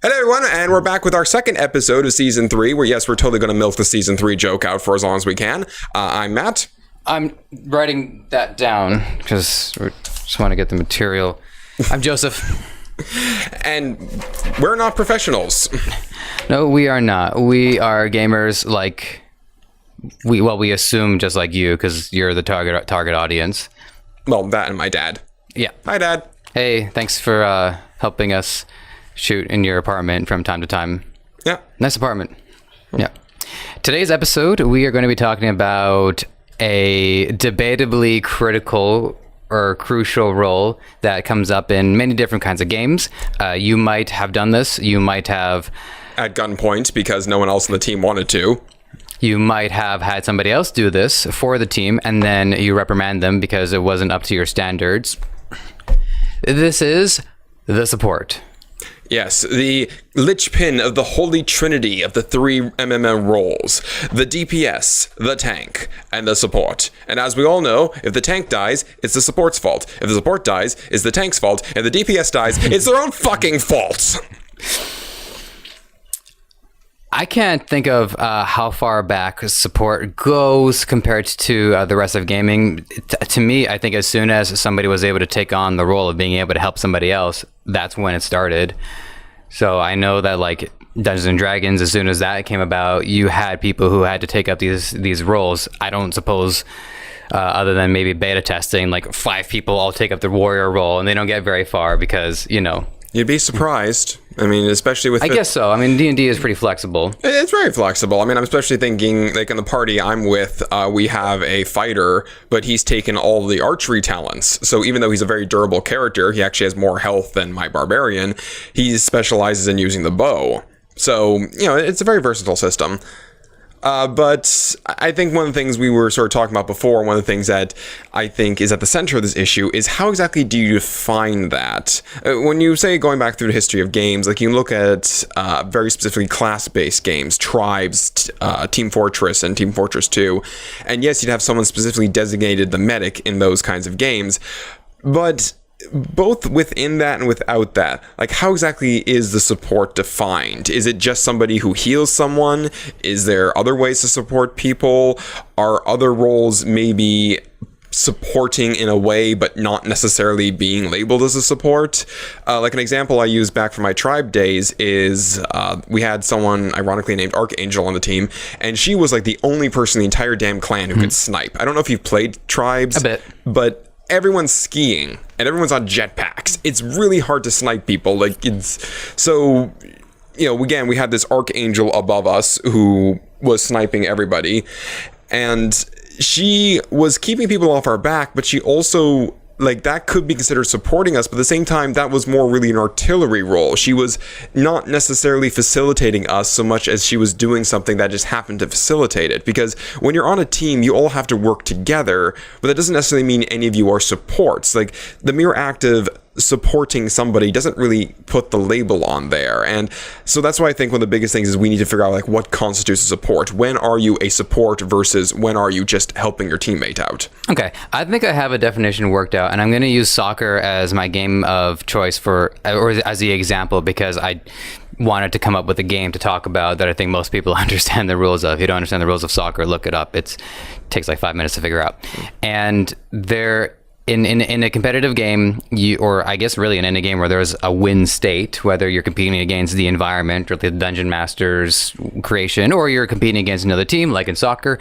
Hello, everyone, and we're back with our second episode of Season 3, where, yes, we're totally going to milk the Season 3 joke out for as long as we can. I'm Matt. I'm writing that down, because we just want to get the material. I'm Joseph. And we're not professionals. No, we are not. We are gamers like... we assume just like you, because you're the target audience. Well, that and my dad. Yeah. Hi, Dad. Hey, thanks for helping us shoot in your apartment from time to time. Yeah. Nice apartment. Yeah. Today's episode, we are going to be talking about a debatably critical or crucial role that comes up in many different kinds of games. You might have done this. You might have... At gunpoint, because no one else on the team wanted to. You might have had somebody else do this for the team, and then you reprimand them because it wasn't up to your standards. This is the support. Yes, the linchpin of the holy trinity of the three MMM roles. The DPS, the tank, and the support. And as we all know, if the tank dies, it's the support's fault. If the support dies, it's the tank's fault. If the DPS dies, it's their own fucking fault. I can't think of how far back support goes compared to the rest of gaming. To me, I think as soon as somebody was able to take on the role of being able to help somebody else, that's when it started. So I know that like Dungeons and Dragons, as soon as that came about, you had people who had to take up these roles. I don't suppose, other than maybe beta testing, like 5 people all take up the warrior role, and they don't get very far because, you know. You'd be surprised. I mean, especially with... I guess so. I mean, D&D is pretty flexible. It's very flexible. I mean, I'm especially thinking, like, in the party I'm with, we have a fighter, but he's taken all the archery talents. So even though he's a very durable character, he actually has more health than my barbarian. He specializes in using the bow. So, you know, it's a very versatile system. But I think one of the things we were sort of talking about before, one of the things that I think is at the center of this issue is how exactly do you define that? When you say going back through the history of games, like you can look at very specifically class-based games, Tribes, Team Fortress, and Team Fortress 2. And yes, you'd have someone specifically designated the medic in those kinds of games. But both within that and without that, like how exactly is the support defined? Is it just somebody who heals someone? Is there other ways to support people? Are other roles maybe supporting in a way but not necessarily being labeled as a support? Like an example I used back from my tribe days is we had someone ironically named Archangel on the team, and she was like the only person in the entire damn clan who could snipe. I don't know if you've played Tribes, A bit. but everyone's skiing and everyone's on jetpacks. It's really hard to snipe people. Like, it's so, you know, again, we had this Archangel above us who was sniping everybody, and she was keeping people off our back, but she also, like, that could be considered supporting us, but at the same time, that was more really an artillery role. She was not necessarily facilitating us so much as she was doing something that just happened to facilitate it. Because when you're on a team, you all have to work together, but that doesn't necessarily mean any of you are supports. Like, the mere act of supporting somebody doesn't really put the label on there. And so that's why I think one of the biggest things is we need to figure out like what constitutes a support. When are you a support versus when are you just helping your teammate out? Okay, I think I have a definition worked out, and I'm going to use soccer as my game of choice or as the example, because I wanted to come up with a game to talk about that I think most people understand the rules of. If you don't understand the rules of soccer, look it up. It takes like 5 minutes to figure out. And there... In a competitive game, or I guess really in any game where there's a win state, whether you're competing against the environment or the dungeon master's creation, or you're competing against another team, like in soccer,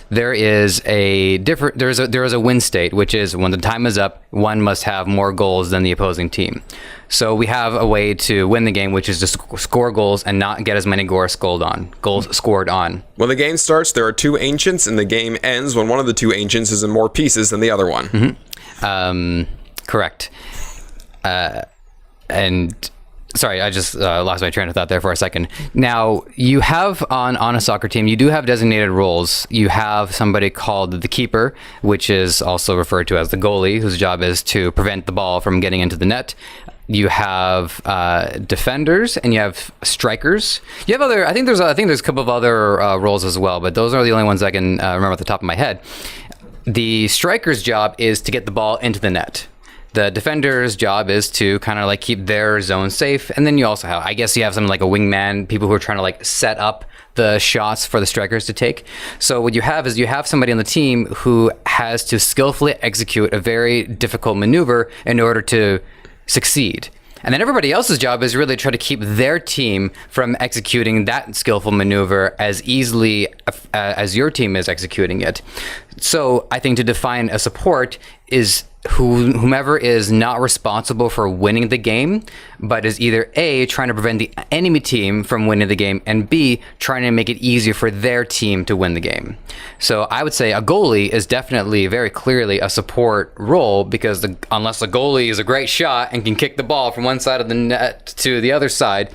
there is a win state, which is when the time is up, one must have more goals than the opposing team. So we have a way to win the game, which is to score goals and not get as many goals scored on. When the game starts, there are 2 ancients, and the game ends when one of the 2 ancients is in more pieces than the other one. Mm-hmm. Correct. And sorry, I just lost my train of thought there for a second. Now, you have on a soccer team, you do have designated roles. You have somebody called the keeper, which is also referred to as the goalie, whose job is to prevent the ball from getting into the net. You have defenders, and you have strikers. You have other. I think there's a couple of other roles as well, but those are the only ones I can remember at the top of my head. The striker's job is to get the ball into the net. the defender's job is to kind of like keep their zone safe. And then you also have, I guess you have something like a wingman, people who are trying to like set up the shots for the strikers to take. So what you have is you have somebody on the team who has to skillfully execute a very difficult maneuver in order to succeed. And then everybody else's job is really to try to keep their team from executing that skillful maneuver as easily as your team is executing it. So I think to define a support is whomever is not responsible for winning the game, but is either A, trying to prevent the enemy team from winning the game, and B, trying to make it easier for their team to win the game. So I would say a goalie is definitely very clearly a support role, because unless the goalie is a great shot and can kick the ball from one side of the net to the other side,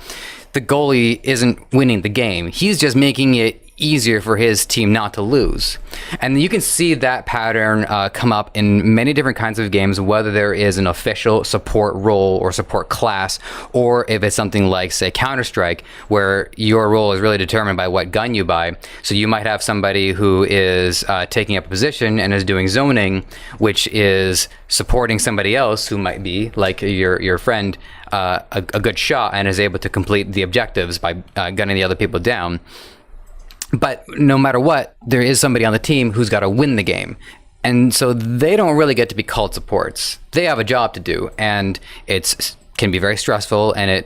the goalie isn't winning the game. He's just making it easier for his team not to lose. And you can see that pattern come up in many different kinds of games, whether there is an official support role or support class, or if it's something like, say, Counter-Strike, where your role is really determined by what gun you buy. So you might have somebody who is taking up a position and is doing zoning, which is supporting somebody else who might be, like your friend, a good shot and is able to complete the objectives by gunning the other people down. But no matter what, there is somebody on the team who's got to win the game. And so they don't really get to be called supports. They have a job to do, and it can be very stressful, and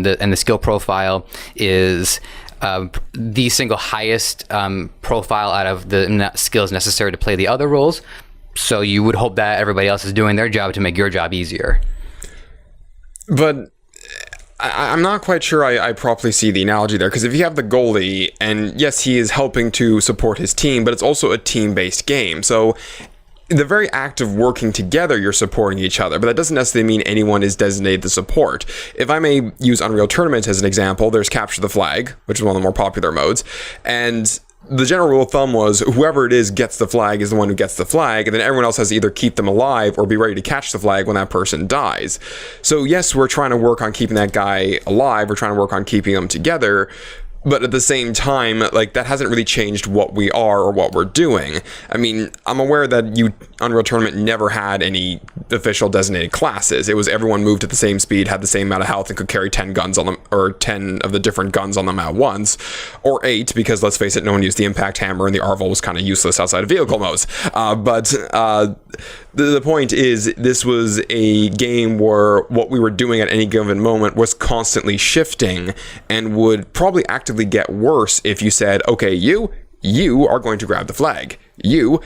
the skill profile is the single highest profile out of the skills necessary to play the other roles. So you would hope that everybody else is doing their job to make your job easier. But I'm not quite sure I properly see the analogy there, because if you have the goalie, and yes, he is helping to support his team, but it's also a team-based game. So the very act of working together, you're supporting each other, but that doesn't necessarily mean anyone is designated to support. If I may use Unreal Tournament as an example, there's Capture the Flag, which is one of the more popular modes, and the general rule of thumb was whoever it is gets the flag is the one who gets the flag, and then everyone else has to either keep them alive or be ready to catch the flag when that person dies. So yes, we're trying to work on keeping that guy alive, we're trying to work on keeping them together, but at the same time, like, that hasn't really changed what we are or what we're doing. I mean, I'm aware that Unreal Tournament never had any official designated classes. It was everyone moved at the same speed, had the same amount of health, and could carry 10 guns on them, or 10 of the different guns on them at once, or 8, because let's face it, no one used the impact hammer, and the Arval was kind of useless outside of vehicle modes. The point is, this was a game where what we were doing at any given moment was constantly shifting, and would probably actively get worse if you said, okay, you are going to grab the flag. You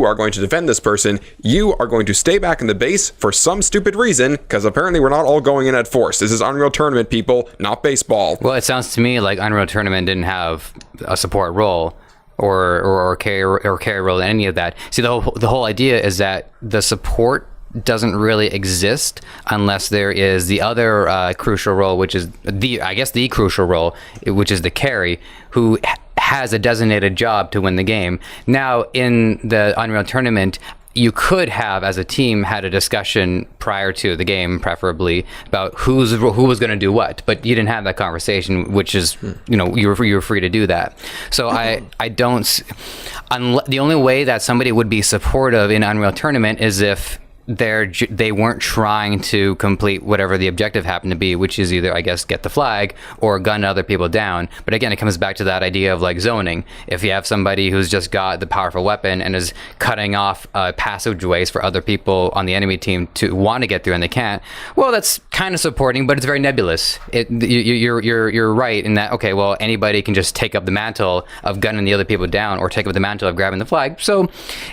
are going to defend this person. You are going to stay back in the base for some stupid reason, because apparently we're not all going in at force. This is Unreal Tournament, people, not baseball. Well, it sounds to me like Unreal Tournament didn't have a support role or carry role in any of that. See, the whole idea is that the support doesn't really exist unless there is the other crucial role, which is the crucial role, which is the carry, who has a designated job to win the game. Now, in the Unreal Tournament, you could have, as a team, had a discussion prior to the game, preferably, about who was going to do what. But you didn't have that conversation, which is, you were free to do that. So I don't. The only way that somebody would be supportive in Unreal Tournament is if they weren't trying to complete whatever the objective happened to be, which is either, I guess, get the flag or gun other people down. But again, it comes back to that idea of like zoning. If you have somebody who's just got the powerful weapon and is cutting off passageways for other people on the enemy team to want to get through and they can't, well, that's kind of supporting, but it's very nebulous. You're right in that, okay, well, anybody can just take up the mantle of gunning the other people down or take up the mantle of grabbing the flag. So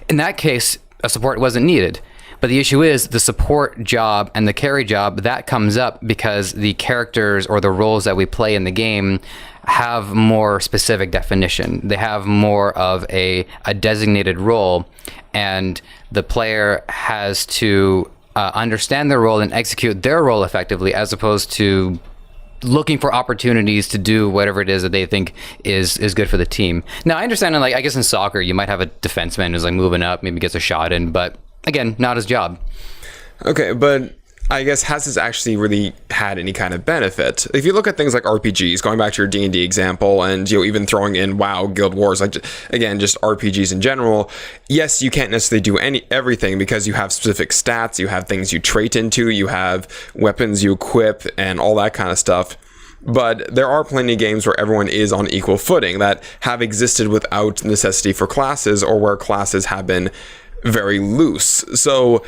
in that case, a support wasn't needed. But the issue is the support job and the carry job, that comes up because the characters or the roles that we play in the game have more specific definition. They have more of a designated role, and the player has to understand their role and execute their role effectively, as opposed to looking for opportunities to do whatever it is that they think is good for the team. Now, I understand, I guess in soccer, you might have a defenseman who's like moving up, maybe gets a shot in, but again, not his job. Okay, but I guess, has this actually really had any kind of benefit? If you look at things like RPGs, going back to your D&D example, and even throwing in WoW, Guild Wars, like again, just RPGs in general, yes, you can't necessarily do everything because you have specific stats, you have things you trait into, you have weapons you equip, and all that kind of stuff. But there are plenty of games where everyone is on equal footing that have existed without necessity for classes, or where classes have been very loose. So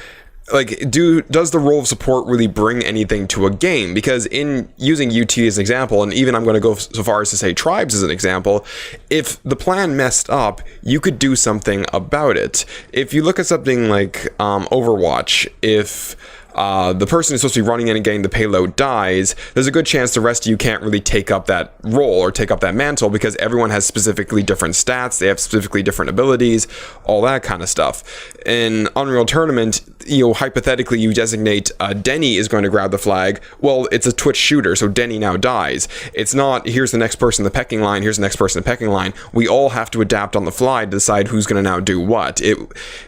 like, does the role of support really bring anything to a game? Because in using UT as an example, and even I'm going to go so far as to say tribes as an example, if the plan messed up, you could do something about it. If you look at something like Overwatch, if the person who's supposed to be running in and getting the payload dies, there's a good chance the rest of you can't really take up that role or take up that mantle because everyone has specifically different stats, they have specifically different abilities, all that kind of stuff. In Unreal Tournament, hypothetically you designate Denny is going to grab the flag. Well, it's a Twitch shooter, so Denny now dies. It's not, here's the next person in the pecking line, here's the next person in the pecking line. We all have to adapt on the fly to decide who's going to now do what.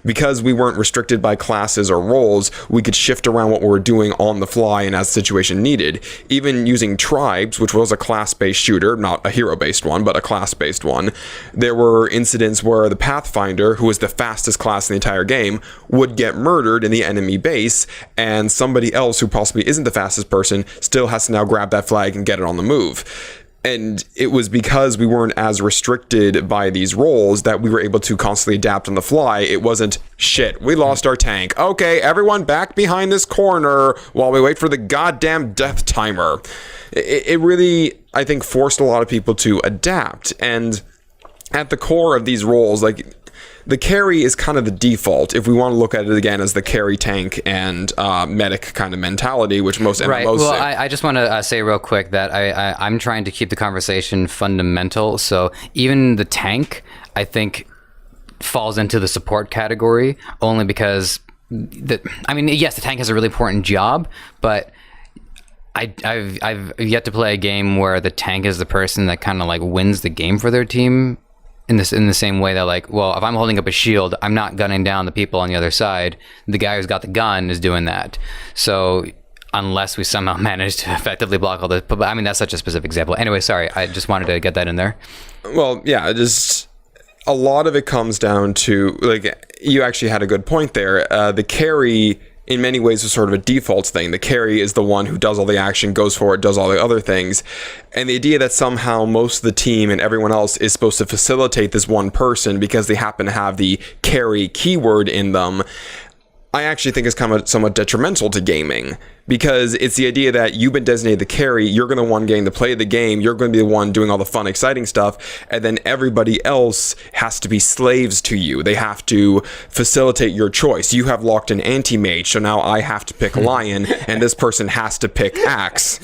Because we weren't restricted by classes or roles, we could shift around what we were doing on the fly and as the situation needed. Even using tribes, which was a class-based shooter, not a hero-based one, but a class-based one, there were incidents where the Pathfinder, who was the fastest class in the entire game, would get murdered in the enemy base, and somebody else who possibly isn't the fastest person still has to now grab that flag and get it on the move. And it was because we weren't as restricted by these roles that we were able to constantly adapt on the fly. It wasn't, shit, we lost our tank. Okay, everyone back behind this corner while we wait for the goddamn death timer. It really, I think, forced a lot of people to adapt. And at the core of these roles, like, the carry is kind of the default if we want to look at it again as the carry, tank, and medic kind of mentality, which most MMOs right. Well, say. I just want to say real quick that I'm trying to keep the conversation fundamental. So even the tank, I think, falls into the support category only because, yes, the tank has a really important job, but I've yet to play a game where the tank is the person that kind of like wins the game for their team. In the same way that, like, well, if I'm holding up a shield, I'm not gunning down the people on the other side. The guy who's got the gun is doing that. So unless we somehow manage to effectively block all this, but I mean, that's such a specific example. Anyway, sorry, I just wanted to get that in there. Well, yeah, just a lot of it comes down to, like, you actually had a good point there. The carry, in many ways, is sort of a default thing. The carry is the one who does all the action, goes for it, does all the other things. And the idea that somehow most of the team and everyone else is supposed to facilitate this one person because they happen to have the carry keyword in them, I actually think is kind of somewhat detrimental to gaming, because it's the idea that you've been designated the carry, you're going to one game to play the game, you're going to be the one doing all the fun, exciting stuff, and then everybody else has to be slaves to you. They have to facilitate your choice. You have locked in anti-mage, so now I have to pick lion, and this person has to pick axe.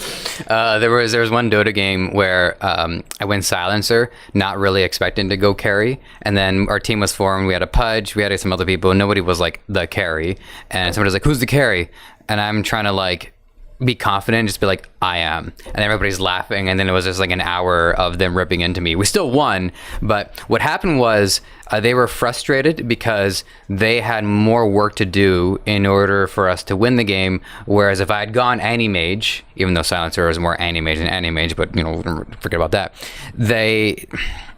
There was one Dota game where I went silencer, not really expecting to go carry, and then our team was formed. We had a Pudge, we had some other people, and nobody was like the carry, and somebody was like, "Who's the carry?" And I'm trying to like be confident, just be like, I am. And everybody's laughing. And then it was just like an hour of them ripping into me. We still won. But what happened was they were frustrated because they had more work to do in order for us to win the game. Whereas if I had gone anti-mage, even though silencer is more anti-mage than anti-mage, but forget about that.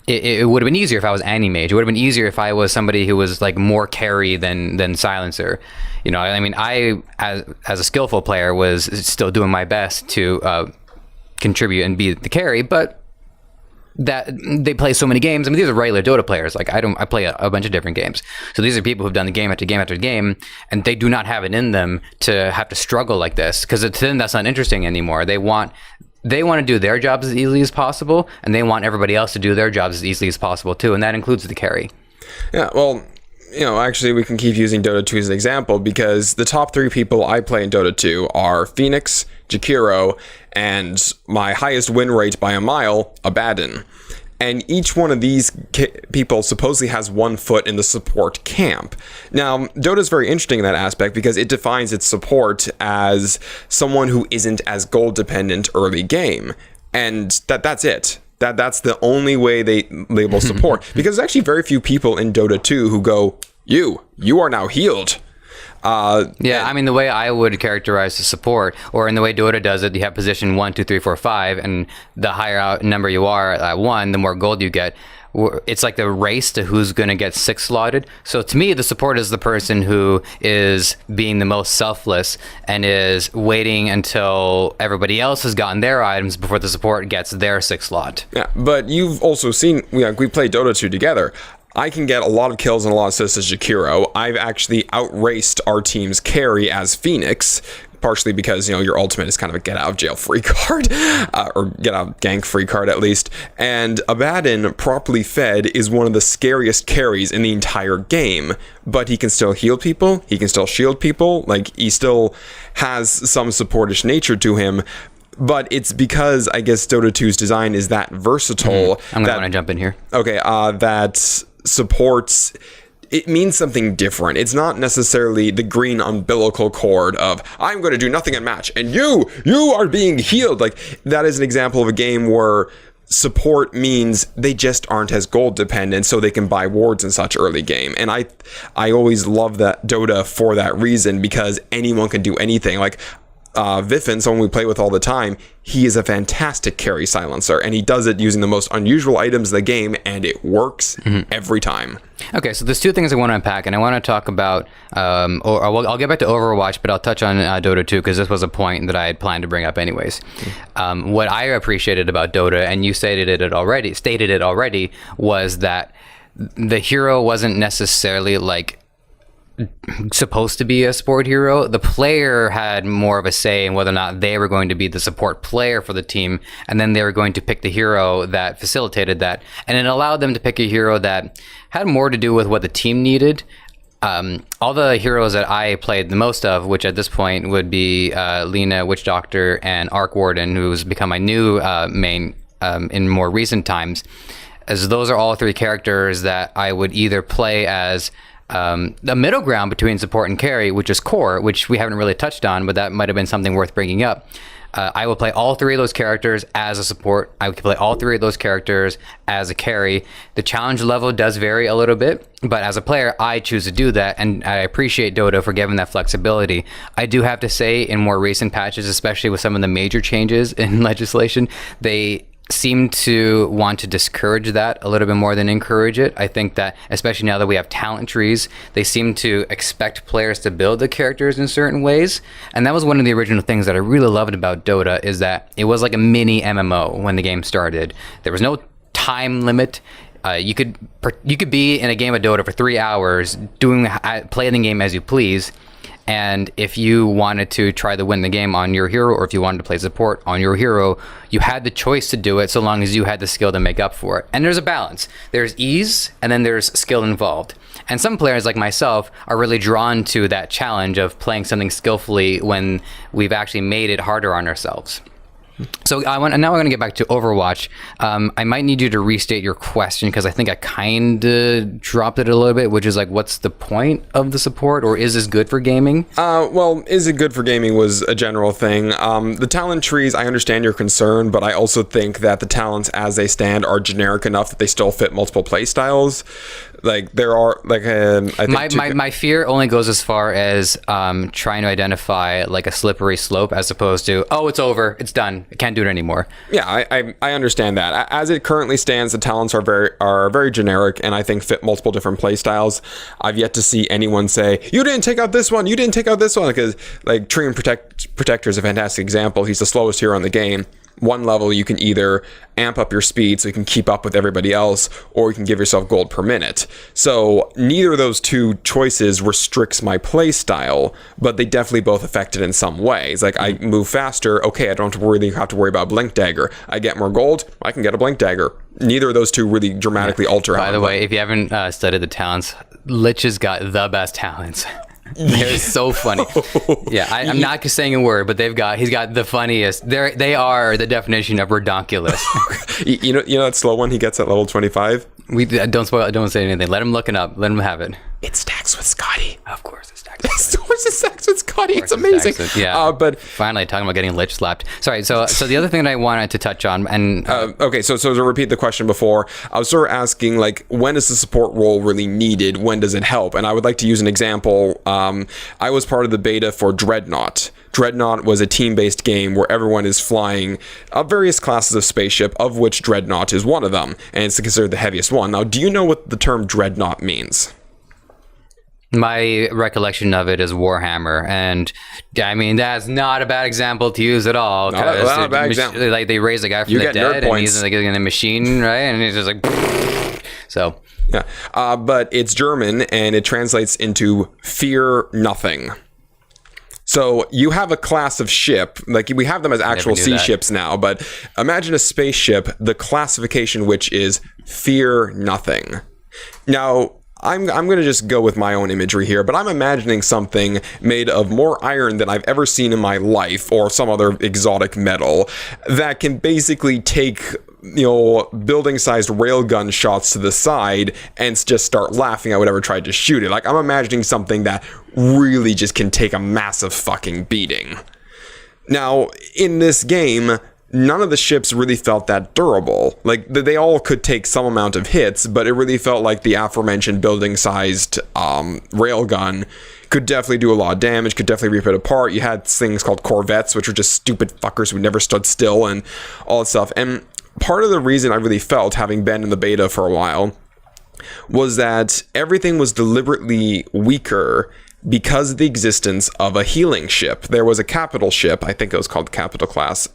It would have been easier if I was anti-mage. It would have been easier if I was somebody who was like more carry than silencer. I as a skillful player was still doing my best to contribute and be the carry, but that they play so many games. I mean, these are regular Dota players. Like I play a bunch of different games. So these are people who've done the game after game after game, and they do not have it in them to have to struggle like this, because to them that's not interesting anymore. They want to do their jobs as easily as possible, and they want everybody else to do their jobs as easily as possible too, and that includes the carry. Yeah, well, actually we can keep using Dota 2 as an example, because the top 3 people I play in Dota 2 are Phoenix, Jakiro, and my highest win rate by a mile, Abaddon. And each one of these people supposedly has one foot in the support camp. Now, Dota is very interesting in that aspect because it defines its support as someone who isn't as gold dependent early game. And that's it. That's the only way they label support. Because there's actually very few people in Dota 2 who go, you are now healed. Yeah, I mean, the way I would characterize the support, or in the way Dota does it, you have position 1, 2, 3, 4, 5, and the higher out number you are at 1, the more gold you get. It's like the race to who's going to get 6 slotted. So to me, the support is the person who is being the most selfless and is waiting until everybody else has gotten their items before the support gets their 6 slot. Yeah, but you've also seen, we played Dota 2 together. I can get a lot of kills and a lot of assists as Jakiro. I've actually outraced our team's carry as Phoenix, partially because, your ultimate is kind of a get out of jail free card, or get out gank free card at least. And Abaddon, properly fed, is one of the scariest carries in the entire game, but he can still heal people, he can still shield people, like he still has some supportish nature to him. But it's because, I guess, Dota 2's design is that versatile. I'm going to want to jump in here. Okay, that supports... It means something different. It's not necessarily the green umbilical cord of, I'm going to do nothing in match, and you are being healed. Like, that is an example of a game where support means they just aren't as gold dependent, so they can buy wards in such early game. And I always love that Dota for that reason, because anyone can do anything. Like, Viffin, someone we play with all the time, he is a fantastic carry silencer, and he does it using the most unusual items in the game, and it works every time. Okay, so there's 2 things I want to unpack, and I want to talk about, I'll get back to Overwatch, but I'll touch on Dota 2, because this was a point that I had planned to bring up anyways. What I appreciated about Dota, and you stated it already, was that the hero wasn't necessarily like supposed to be a support hero. The player had more of a say in whether or not they were going to be the support player for the team, and then they were going to pick the hero that facilitated that, and it allowed them to pick a hero that had more to do with what the team needed. All the heroes that I played the most of, which at this point would be Lina, Witch Doctor, and Arc Warden, who's become my new main in more recent times, as those are all 3 characters that I would either play as the middle ground between support and carry, which is core, which we haven't really touched on, but that might have been something worth bringing up. I will play all 3 of those characters as a support. I would play all 3 of those characters as a carry. The challenge level does vary a little bit, but as a player, I choose to do that, and I appreciate Dota for giving that flexibility. I do have to say, in more recent patches, especially with some of the major changes in legislation, they seem to want to discourage that a little bit more than encourage it. I think that, especially now that we have talent trees, they seem to expect players to build the characters in certain ways. And that was one of the original things that I really loved about Dota, is that it was like a mini MMO when the game started. There was no time limit. You could be in a game of Dota for 3 hours, playing the game as you please. And if you wanted to try to win the game on your hero, or if you wanted to play support on your hero, you had the choice to do it so long as you had the skill to make up for it. And there's a balance. There's ease, and then there's skill involved. And some players like myself are really drawn to that challenge of playing something skillfully when we've actually made it harder on ourselves. So now we're going to get back to Overwatch. I might need you to restate your question, because I think I kind of dropped it a little bit, which is like, what's the point of the support, or is this good for gaming? Well, is it good for gaming was a general thing. The talent trees, I understand your concern, but I also think that the talents as they stand are generic enough that they still fit multiple play styles. Like, there are, like, I think my fear only goes as far as trying to identify like a slippery slope, as opposed to, oh, it's over, it's done, I can't do it anymore. Yeah, I understand that. As it currently stands, the talents are very generic, and I think fit multiple different play styles. I've yet to see anyone say, you didn't take out this one, you didn't take out this one, because like Treant Protector is a fantastic example. He's the slowest hero in the game. One level, you can either amp up your speed so you can keep up with everybody else, or you can give yourself gold per minute. So neither of those 2 choices restricts my play style, but they definitely both affect it in some ways. Like, I move faster, okay, I don't have to worry about Blink Dagger. I get more gold, I can get a Blink Dagger. Neither of those 2 really dramatically alter. By the way, if you haven't studied the talents, Lich has got the best talents. They're so funny. Yeah, I'm not saying a word, but he's got the funniest. They are the definition of redonkulous. you know that slow one he gets at level 25? Don't spoil it, don't say anything. Let him look it up. Let him have it. It stacks with Scotty. Of course, it's stacks. Of course it stacks with Scotty. It's amazing. Yeah. But finally talking about getting lich slapped. Sorry. So the other thing that I wanted to touch on, and okay, so to repeat the question before, I was sort of asking, like, when is the support role really needed? When does it help? And I would like to use an example. I was part of the beta for Dreadnought. Dreadnought was a team-based game where everyone is flying various classes of spaceship, of which Dreadnought is one of them, and it's considered the heaviest one. Now, do you know what the term Dreadnought means? my recollection of it is Warhammer, and I mean that's not a bad example to use at all. Not a bad example. Like they raise a guy from You the get dead, nerd and he's like in a machine, right? And he's just like, so. Yeah, but it's German, and it translates into fear nothing. So you have a class of ship, like we have them as actual sea ships now, but imagine a spaceship, the classification which is fear nothing. Now, I'm going to just go with my own imagery here, but I'm imagining something made of more iron than I've ever seen in my life, or some other exotic metal, that can basically take, you know, building-sized railgun shots to the side and just start laughing at whatever tried to shoot it. Like, I'm imagining something that really just can take a massive fucking beating. Now, in this game, none of the ships really felt that durable. Like, they all could take some amount of hits, but it really felt like the aforementioned building-sized railgun could definitely do a lot of damage, could definitely rip it apart. You had things called corvettes, which were just stupid fuckers who never stood still and all that stuff. And part of the reason I really felt, having been in the beta for a while, was that everything was deliberately weaker because of the existence of a healing ship. There was a capital ship, I think it was called Capital Class,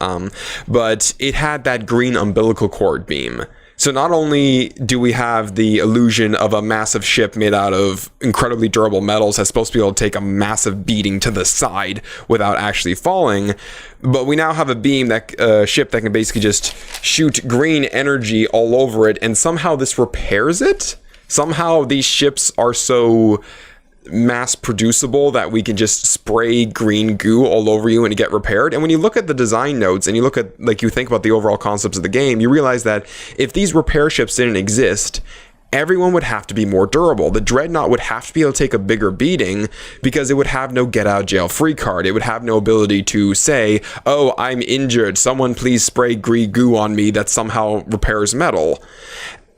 but it had that green umbilical cord beam. So not only do we have the illusion of a massive ship made out of incredibly durable metals that's supposed to be able to take a massive beating to the side without actually falling, but we now have a beam, that ship that can basically just shoot green energy all over it, and somehow this repairs it? Somehow these ships are so mass producible that we can just spray green goo all over you and get repaired. And when you look at the design notes and you look at, like, you think about the overall concepts of the game, you realize that if these repair ships didn't exist, everyone would have to be more durable. The Dreadnought would have to be able to take a bigger beating because it would have no get out of jail free card. It would have no ability to say, oh, I'm injured, someone please spray green goo on me that somehow repairs metal.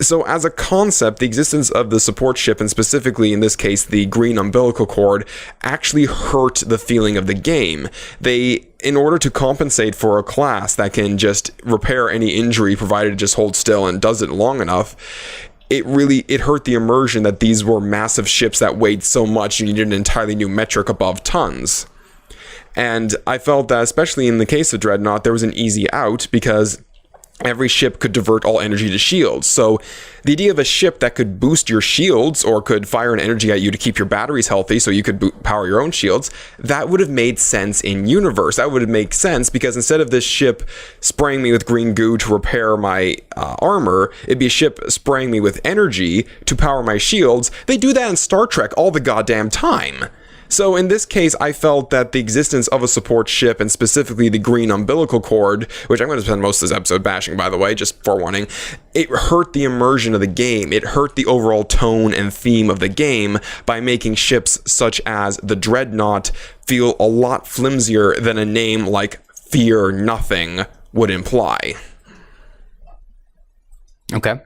So as a concept, the existence of the support ship, and specifically in this case the green umbilical cord, actually hurt the feeling of the game. They, in order to compensate for a class that can just repair any injury provided it just holds still and does it long enough, it hurt the immersion that these were massive ships that weighed so much you needed an entirely new metric above tons. And I felt that, especially in the case of Dreadnought, there was an easy out because every ship could divert all energy to shields. So the idea of a ship that could boost your shields or could fire an energy at you to keep your batteries healthy so you could power your own shields, that would have made sense in universe. That would have made sense because instead of this ship spraying me with green goo to repair my armor, it'd be a ship spraying me with energy to power my shields. They do that in Star Trek all the goddamn time. So in this case, I felt that the existence of a support ship, and specifically the green umbilical cord, which I'm going to spend most of this episode bashing, by the way, just forewarning, it hurt the immersion of the game. It hurt the overall tone and theme of the game by making ships such as the Dreadnought feel a lot flimsier than a name like Fear Nothing would imply. Okay.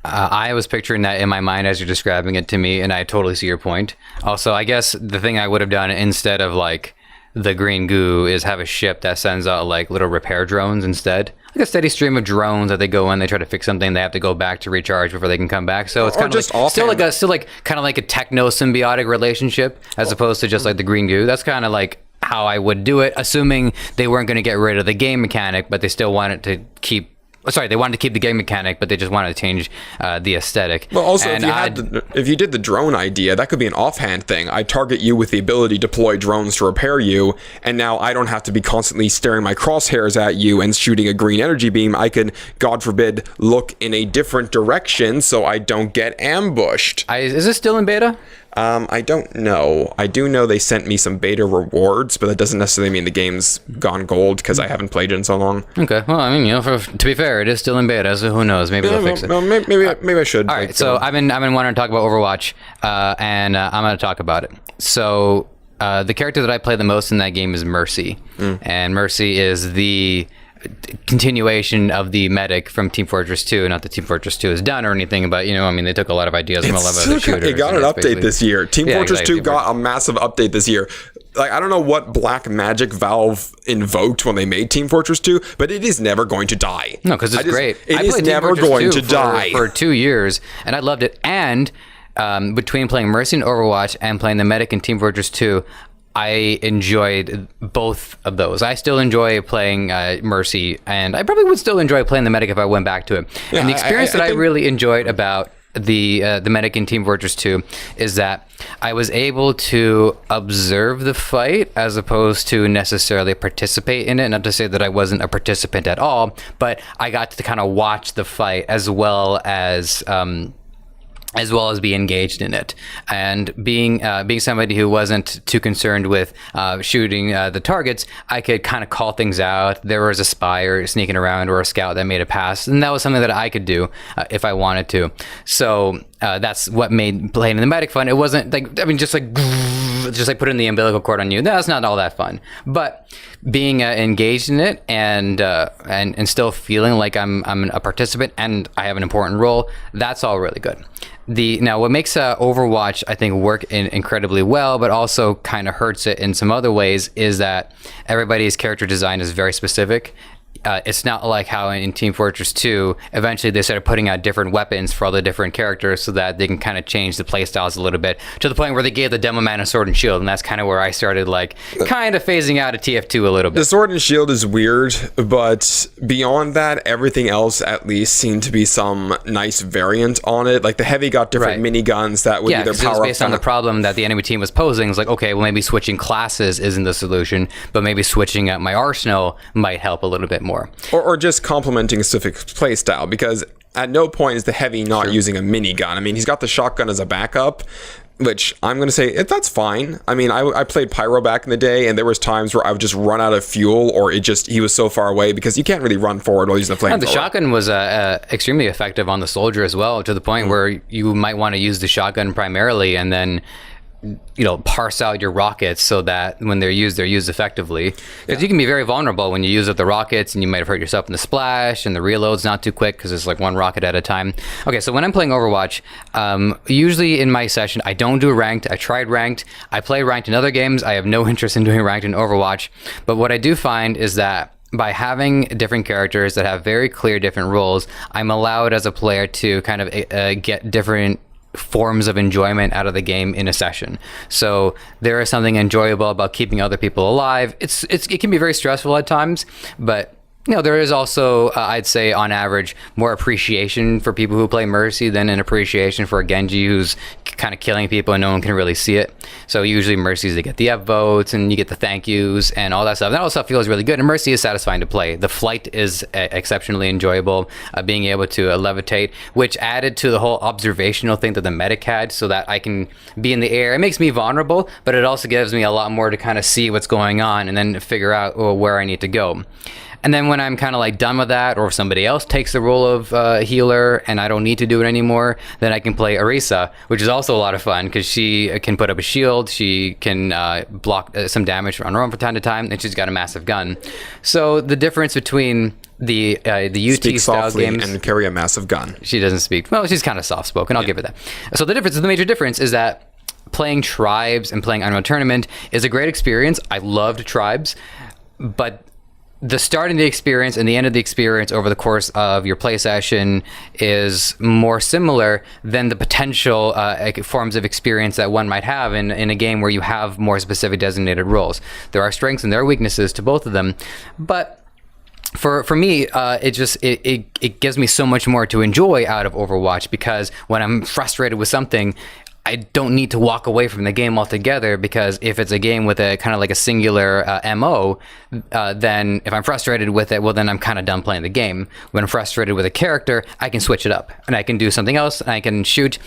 I was picturing that in my mind as you're describing it to me, and I totally see your point. Also, I guess the thing I would have done instead of like the green goo is have a ship that sends out like little repair drones instead. Like a steady stream of drones that they go in, they try to fix something, they have to go back to recharge before they can come back. So it's kind of like, still kind of like a techno symbiotic relationship as opposed to just like the green goo. That's kind of like how I would do it, assuming they weren't going to get rid of the game mechanic, but they still wanted to keep. Sorry, they wanted to keep the game mechanic, but they just wanted to change the aesthetic. Well, also, if you did the drone idea, that could be an offhand thing. I target you with the ability to deploy drones to repair you, and now I don't have to be constantly staring my crosshairs at you and shooting a green energy beam. I can, God forbid, look in a different direction so I don't get ambushed. Is this still in beta? I don't know. I do know they sent me some beta rewards, but that doesn't necessarily mean the game's gone gold because I haven't played it in so long. Okay. Well, I mean, to be fair, it is still in beta, so who knows? Maybe they'll fix it. No, maybe I should. All right. So I've been wanting to talk about Overwatch, and I'm going to talk about it. So the character that I play the most in that game is Mercy, and Mercy is the continuation of the medic from Team Fortress 2. Not that Team Fortress 2 is done or anything, but I mean, they took a lot of ideas from a lot of other shooters. It got an update this year. Team Fortress 2 got a massive update this year. Like, I don't know what black magic Valve invoked when they made Team Fortress 2, but it is never going to die. No, because it's great. It is never going to die for 2 years, and I loved it. And between playing Mercy and Overwatch and playing the medic in Team Fortress 2, I enjoyed both of those. I still enjoy playing Mercy, and I probably would still enjoy playing the medic if I went back to it. Yeah, and the experience I really enjoyed about the medic in Team Fortress 2 is that I was able to observe the fight as opposed to necessarily participate in it. Not to say that I wasn't a participant at all, but I got to kind of watch the fight as well as be engaged in it. And being somebody who wasn't too concerned with shooting the targets, I could kind of call things out. There was a spy or sneaking around or a scout that made a pass, and that was something that I could do if I wanted to. So that's what made playing in the medic fun. It wasn't like, I mean, just like putting the umbilical cord on you. That's not all that fun. But being engaged in it and still feeling like I'm a participant and I have an important role, that's all really good. Now what makes Overwatch, I think, work incredibly well, but also kind of hurts it in some other ways, is that everybody's character design is very specific. It's not like how in Team Fortress 2, eventually they started putting out different weapons for all the different characters so that they can kind of change the playstyles a little bit, to the point where they gave the demo man a sword and shield, and that's kind of where I started kind of phasing out of TF2 a little bit. The sword and shield is weird, but beyond that, everything else at least seemed to be some nice variant on it. Like the heavy got different miniguns that would either power up. Based on the problem that the enemy team was posing. It's like, okay, well, maybe switching classes isn't the solution, but maybe switching up my arsenal might help a little bit more. Or just complementing a specific play style, because at no point is the heavy not using a minigun. I mean, he's got the shotgun as a backup, which I'm going to say that's fine. I mean, I played Pyro back in the day, and there was times where I would just run out of fuel, or he was so far away, because you can't really run forward while using the flamethrower. The shotgun was extremely effective on the soldier as well, to the point where you might want to use the shotgun primarily, and then parse out your rockets so that when they're used effectively. Because you can be very vulnerable when you use up the rockets, and you might have hurt yourself in the splash, and the reload's not too quick because it's like one rocket at a time. Okay, so when I'm playing Overwatch, usually in my session, I don't do ranked. I tried ranked. I play ranked in other games. I have no interest in doing ranked in Overwatch. But what I do find is that by having different characters that have very clear different roles, I'm allowed as a player to kind of get different forms of enjoyment out of the game in a session. So there is something enjoyable about keeping other people alive. It can be very stressful at times, but there is also, I'd say on average, more appreciation for people who play Mercy than an appreciation for a Genji who's kind of killing people and no one can really see it. So usually Mercy's, they get the upvotes and you get the thank yous and all that stuff. That all stuff feels really good, and Mercy is satisfying to play. The flight is exceptionally enjoyable, being able to levitate, which added to the whole observational thing that the medic had, so that I can be in the air. It makes me vulnerable, but it also gives me a lot more to kind of see what's going on and then figure out where I need to go. And then when I'm kind of done with that, or if somebody else takes the role of healer and I don't need to do it anymore, then I can play Orisa, which is also a lot of fun because she can put up a shield, she can block some damage on her own from time to time, and she's got a massive gun. So the difference between the UT style games and carry a massive gun. She doesn't speak. Well, she's kind of soft spoken. I'll give her that. So the major difference is that playing Tribes and playing Unreal Tournament is a great experience. I loved Tribes, but the start of the experience and the end of the experience over the course of your play session is more similar than the potential forms of experience that one might have in a game where you have more specific designated roles. There are strengths and there are weaknesses to both of them, but for me, it gives me so much more to enjoy out of Overwatch, because when I'm frustrated with something, I don't need to walk away from the game altogether, because if it's a game with a kind of like a singular MO, then if I'm frustrated with it, well, then I'm kind of done playing the game. When I'm frustrated with a character, I can switch it up and I can do something else and I can shoot.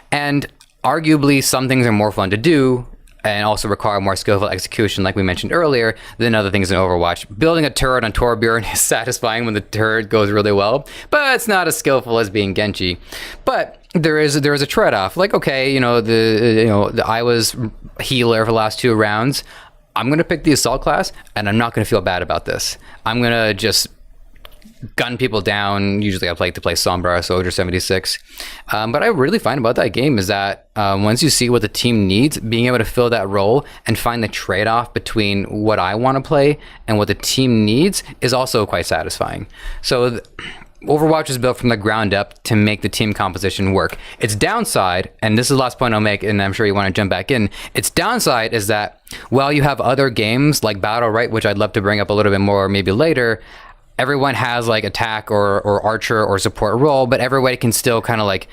And arguably some things are more fun to do and also require more skillful execution, like we mentioned earlier, than other things in Overwatch. Building a turret on Torbjorn is satisfying when the turret goes really well, but it's not as skillful as being Genji. But there is a trade-off. Like, okay, I was healer for the last 2 rounds. I'm gonna pick the assault class, and I'm not gonna feel bad about this. I'm gonna just gun people down. Usually I like to play Sombra, Soldier 76. But I really find about that game is that once you see what the team needs, being able to fill that role and find the trade-off between what I want to play and what the team needs is also quite satisfying. So Overwatch is built from the ground up to make the team composition work. Its downside, and this is the last point I'll make, and I'm sure you want to jump back in, its downside is that while you have other games like Battle, right, which I'd love to bring up a little bit more maybe later, everyone has like attack or archer or support role, but everybody can still kind of like,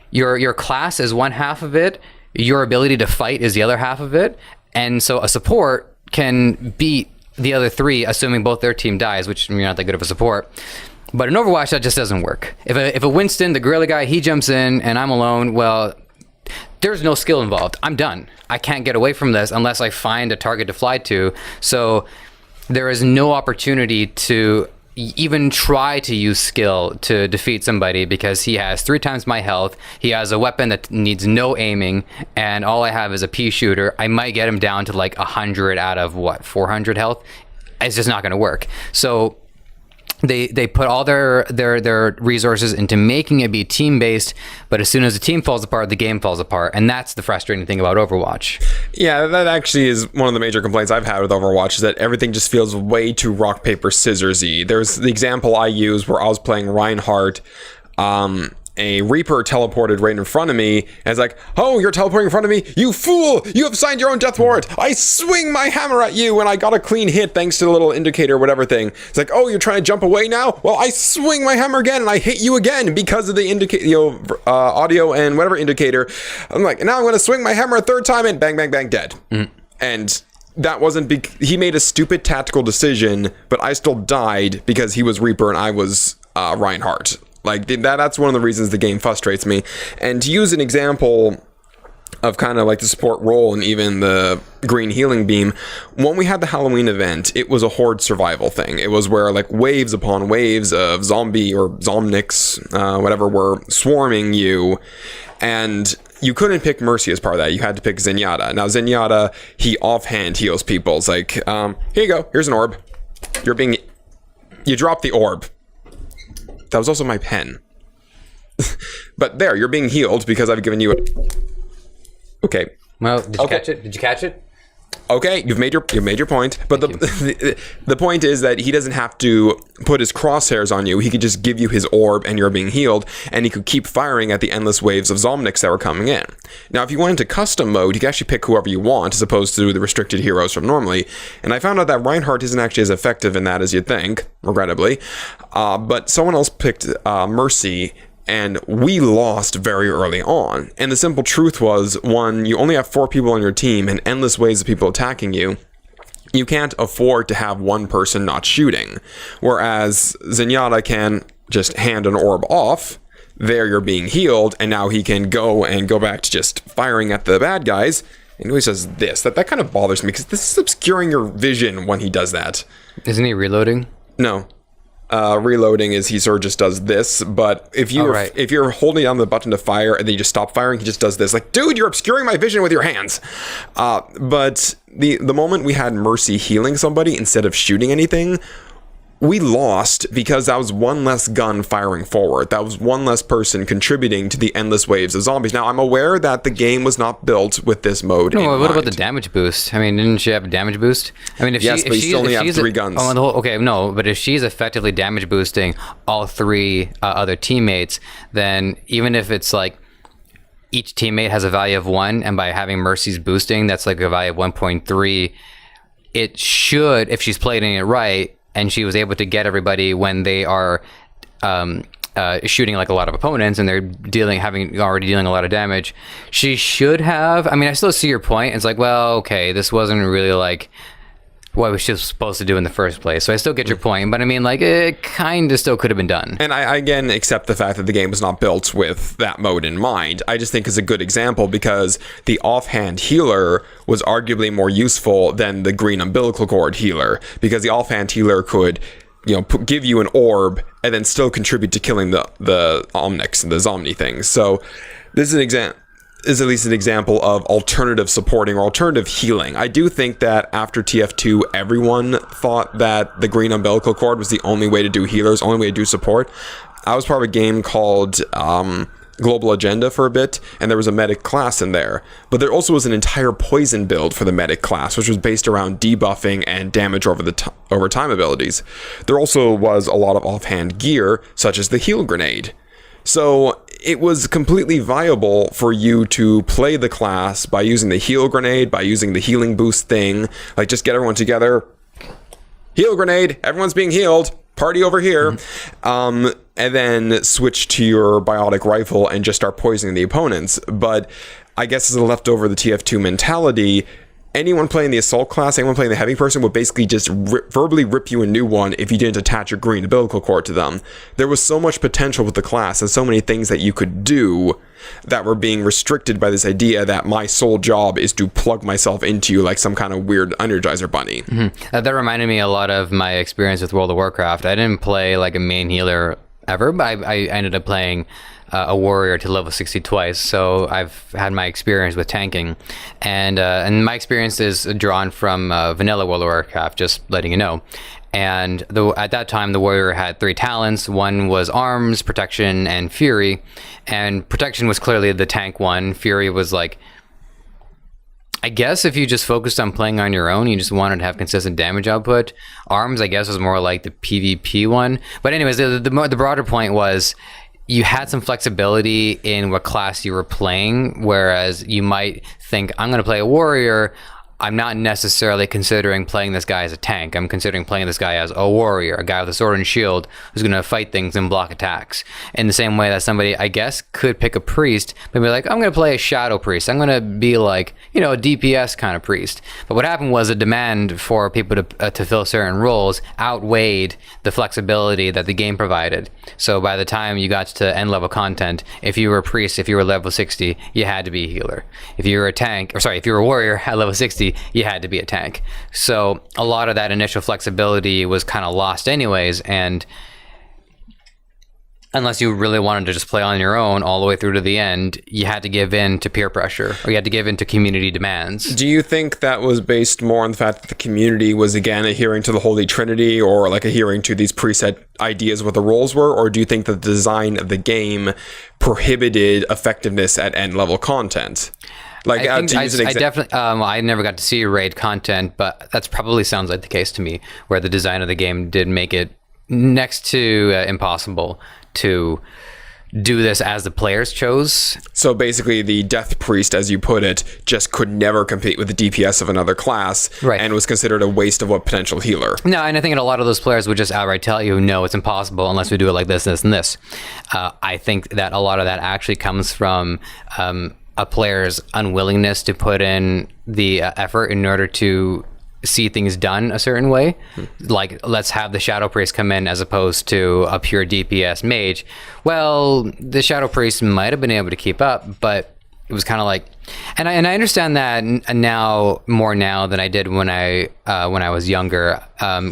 your class is one half of it, your ability to fight is the other half of it, and so a support can beat the other 3, assuming both their team dies, which you're not that good of a support. But in Overwatch, that just doesn't work. If a Winston, the gorilla guy, he jumps in and I'm alone, well, there's no skill involved. I'm done. I can't get away from this unless I find a target to fly to. So there is no opportunity to even try to use skill to defeat somebody because he has 3 times my health. He has a weapon that needs no aiming, and all I have is a pea shooter. I might get him down to like 100 out of 400 health. It's just not going to work. So they put all their resources into making it be team-based, but as soon as the team falls apart, the game falls apart, and that's the frustrating thing about Overwatch. Yeah, that actually is one of the major complaints I've had with Overwatch, is that everything just feels way too rock, paper, scissors-y. There's the example I use where I was playing Reinhardt, a Reaper teleported right in front of me, and it's like, oh, you're teleporting in front of me? You fool! You have signed your own death warrant! I swing my hammer at you, and I got a clean hit thanks to the little indicator, whatever thing. It's like, oh, you're trying to jump away now? Well, I swing my hammer again, and I hit you again because of the audio and whatever indicator. I'm like, now I'm going to swing my hammer a 3rd time, and bang, bang, bang, dead. And that wasn't he made a stupid tactical decision, but I still died because he was Reaper and I was Reinhardt. Like, that's one of the reasons the game frustrates me. And to use an example of kind of like the support role and even the green healing beam, when we had the Halloween event, it was a horde survival thing. It was where like waves upon waves of zombie or zomniks, whatever, were swarming you. And you couldn't pick Mercy as part of that. You had to pick Zenyatta. Now, Zenyatta, he offhand heals people. It's like, here you go. Here's an orb. You drop the orb. That was also my pen. But there, you're being healed because I've given you a... Okay. Well, did you catch it? Did you catch it? Okay, you've made your point. But the point is that he doesn't have to put his crosshairs on you. He could just give you his orb and you're being healed, and he could keep firing at the endless waves of Zomniks that were coming in. Now, if you went into custom mode, you can actually pick whoever you want as opposed to the restricted heroes from normally. And I found out that Reinhardt isn't actually as effective in that as you'd think, regrettably. But someone else picked Mercy, and we lost very early on. And the simple truth was, one, you only have 4 people on your team and endless ways of people attacking you. You can't afford to have one person not shooting. Whereas Zenyatta can just hand an orb off, there you're being healed, and now he can go back to just firing at the bad guys. And he says this. That kind of bothers me, because this is obscuring your vision when he does that. Isn't he reloading? No. Reloading is he sort of just does this, but if you're holding down the button to fire and then you just stop firing, he just does this. Like, dude, you're obscuring my vision with your hands. But the moment we had Mercy healing somebody instead of shooting anything, we lost because that was one less gun firing forward. That was one less person contributing to the endless waves of zombies. Now, I'm aware that the game was not built with this mode in mind. What about the damage boost? I mean, didn't she have a damage boost? I mean, but you only have 3 guns. But if she's effectively damage boosting all 3 other teammates, then even if it's like each teammate has a value of 1, and by having Mercy's boosting, that's like a value of 1.3, it should, if she's playing it right, and she was able to get everybody when they are shooting like a lot of opponents and they're already dealing a lot of damage, she should have. I mean, I still see your point. It's like, well, okay, this wasn't really like what we was supposed to do in the first place. So I still get your point, but I mean, like, it kind of still could have been done. And I again accept the fact that the game was not built with that mode in mind. I just think it's a good example because the offhand healer was arguably more useful than the green umbilical cord healer, because the offhand healer could, give you an orb and then still contribute to killing the Omnics and the Zomni things. So this is at least an example of alternative supporting or alternative healing. I do think that after TF2, everyone thought that the green umbilical cord was the only way to do healers, only way to do support. I was part of a game called Global Agenda for a bit, and there was a medic class in there. But there also was an entire poison build for the medic class, which was based around debuffing and damage over time abilities. There also was a lot of offhand gear, such as the heal grenade. So it was completely viable for you to play the class by using the heal grenade, by using the healing boost thing, like just get everyone together, heal grenade, everyone's being healed, party over here, and then switch to your biotic rifle and just start poisoning the opponents. But I guess as a leftover the TF2 mentality, anyone playing the assault class, anyone playing the heavy person would basically just verbally rip you a new one if you didn't attach a green umbilical cord to them. There was so much potential with the class and so many things that you could do that were being restricted by this idea that my sole job is to plug myself into you like some kind of weird Energizer bunny. That reminded me a lot of my experience with World of Warcraft. I didn't play like a main healer ever, but I ended up playing a warrior to level 60 twice, so I've had my experience with tanking, and my experience is drawn from vanilla World of Warcraft, just letting you know. And at that time, the warrior had 3 talents. One was arms, protection, and fury. And protection was clearly the tank one. Fury was like, I guess if you just focused on playing on your own, you just wanted to have consistent damage output. Arms, I guess, was more like the PvP one. But anyways, the broader point was, you had some flexibility in what class you were playing, whereas you might think, I'm going to play a warrior. I'm not necessarily considering playing this guy as a tank. I'm considering playing this guy as a warrior, a guy with a sword and shield who's going to fight things and block attacks. In the same way that somebody, I guess, could pick a priest, but be like, I'm going to play a shadow priest. I'm going to be like, a DPS kind of priest. But what happened was a demand for people to fill certain roles outweighed the flexibility that the game provided. So by the time you got to end level content, if you were a priest, if you were level 60, you had to be a healer. If you were if you were a warrior at level 60, you had to be a tank. So a lot of that initial flexibility was kind of lost anyways, and unless you really wanted to just play on your own all the way through to the end, you had to give in to peer pressure, or you had to give in to community demands. Do you think that was based more on the fact that the community was, again, adhering to the Holy Trinity, or like adhering to these preset ideas of what the roles were? Or do you think that the design of the game prohibited effectiveness at end level content? Like, I definitely, I never got to see raid content, but that's probably sounds like the case to me, where the design of the game did make it next to impossible to do this as the players chose. So basically the death priest, as you put it, just could never compete with the DPS of another class, right, and was considered a waste of a potential healer. No, and I think a lot of those players would just outright tell you, no, it's impossible unless we do it like this, this, and this. I think that a lot of that actually comes from a player's unwillingness to put in the effort in order to see things done a certain way. Like, let's have the Shadow Priest come in as opposed to a pure DPS mage. Well, the Shadow Priest might have been able to keep up, but it was kind of like, and I understand that now more now than I did when I was younger.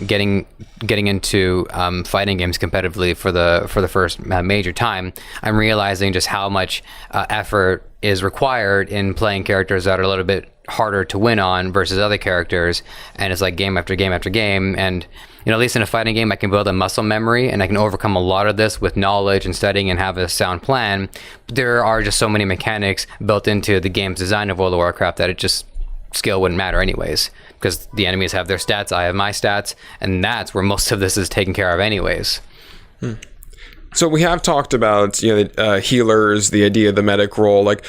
Getting into fighting games competitively for the first major time, I'm realizing just how much effort is required in playing characters that are a little bit harder to win on versus other characters, and it's like game after game after game. And at least in a fighting game, I can build a muscle memory and I can overcome a lot of this with knowledge and studying and have a sound plan. But there are just so many mechanics built into the game's design of World of Warcraft that it just skill wouldn't matter anyways, because the enemies have their stats, I have my stats, and that's where most of this is taken care of anyways. So we have talked about healers, the idea of the medic role. Like,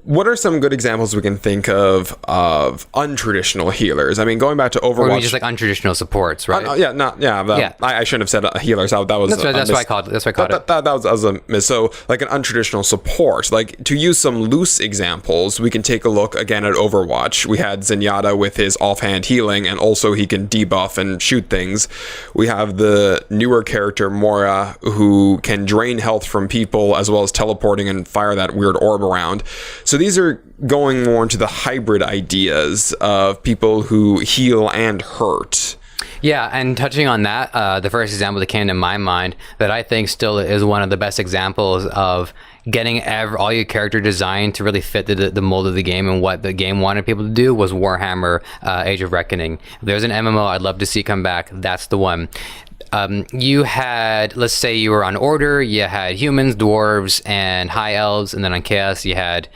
what are some good examples we can think of untraditional healers? I mean, going back to Overwatch, or just like untraditional supports, right? I shouldn't have said healers. That was that's why I called it. That's why I called it. That was a miss. So, like an untraditional support. Like, to use some loose examples, we can take a look again at Overwatch. We had Zenyatta with his offhand healing, and also he can debuff and shoot things. We have the newer character Moira, who can drain health from people as well as teleporting and fire that weird orb around. So these are going more into the hybrid ideas of people who heal and hurt. Yeah, and touching on that, the first example that came to my mind that I think still is one of the best examples of getting all your character design to really fit the mold of the game and what the game wanted people to do was Warhammer Age of Reckoning. If there's an MMO I'd love to see come back, that's the one. You had, let's say you were on Order, you had humans, dwarves, and high elves, and then on Chaos you had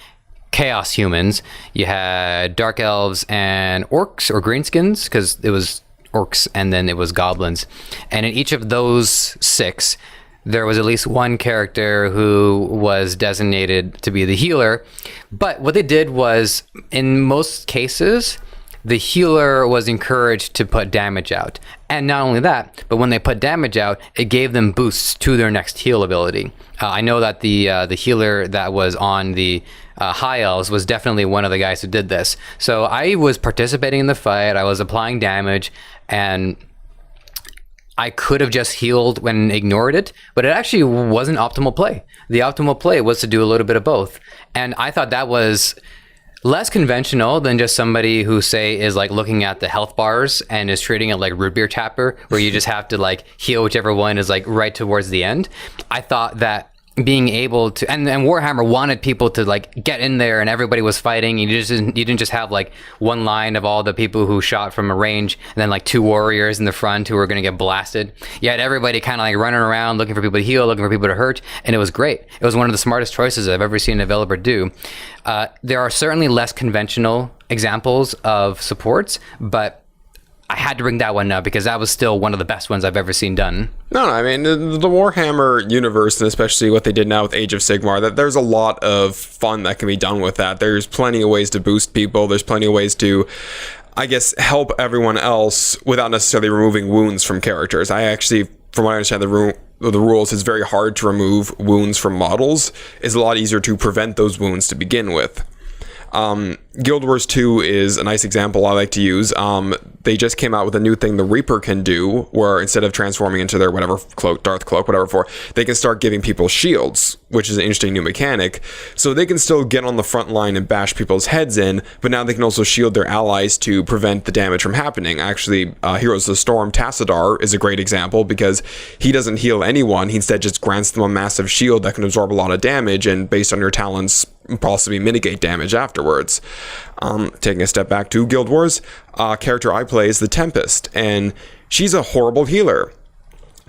Chaos humans, you had dark elves and orcs or greenskins, because it was orcs and then it was goblins. And in each of those 6, there was at least one character who was designated to be the healer. But what they did was, in most cases, the healer was encouraged to put damage out. And not only that, but when they put damage out, it gave them boosts to their next heal ability. I know that the healer that was on the High Elves was definitely one of the guys who did this. So I was participating in the fight, I was applying damage, and I could have just healed when ignored it, but it actually wasn't optimal play. The optimal play was to do a little bit of both. And I thought that was less conventional than just somebody who, say, is like looking at the health bars and is treating it like root beer tapper, where you just have to like heal whichever one is like right towards the end. I thought that being able to, and Warhammer wanted people to like get in there and everybody was fighting. You didn't just have like one line of all the people who shot from a range and then like 2 warriors in the front who were going to get blasted. You had everybody kind of like running around looking for people to heal, looking for people to hurt, and it was great. It was one of the smartest choices I've ever seen a developer do. There are certainly less conventional examples of supports, but I had to bring that one up because that was still one of the best ones I've ever seen done. No, I mean, the Warhammer universe, and especially what they did now with Age of Sigmar, that there's a lot of fun that can be done with that. There's plenty of ways to boost people. There's plenty of ways to, I guess, help everyone else without necessarily removing wounds from characters. I actually, from what I understand, the rules, it's very hard to remove wounds from models. It's a lot easier to prevent those wounds to begin with. Guild Wars 2 is a nice example I like to use. They just came out with a new thing the Reaper can do, where instead of transforming into their whatever cloak, Darth cloak, whatever they can start giving people shields, which is an interesting new mechanic. So they can still get on the front line and bash people's heads in, but now they can also shield their allies to prevent the damage from happening. Actually, Heroes of the Storm Tassadar is a great example because he doesn't heal anyone. He instead just grants them a massive shield that can absorb a lot of damage and, based on your talents, possibly mitigate damage afterwards. Taking a step back to Guild Wars, character I play is the Tempest, and she's a horrible healer.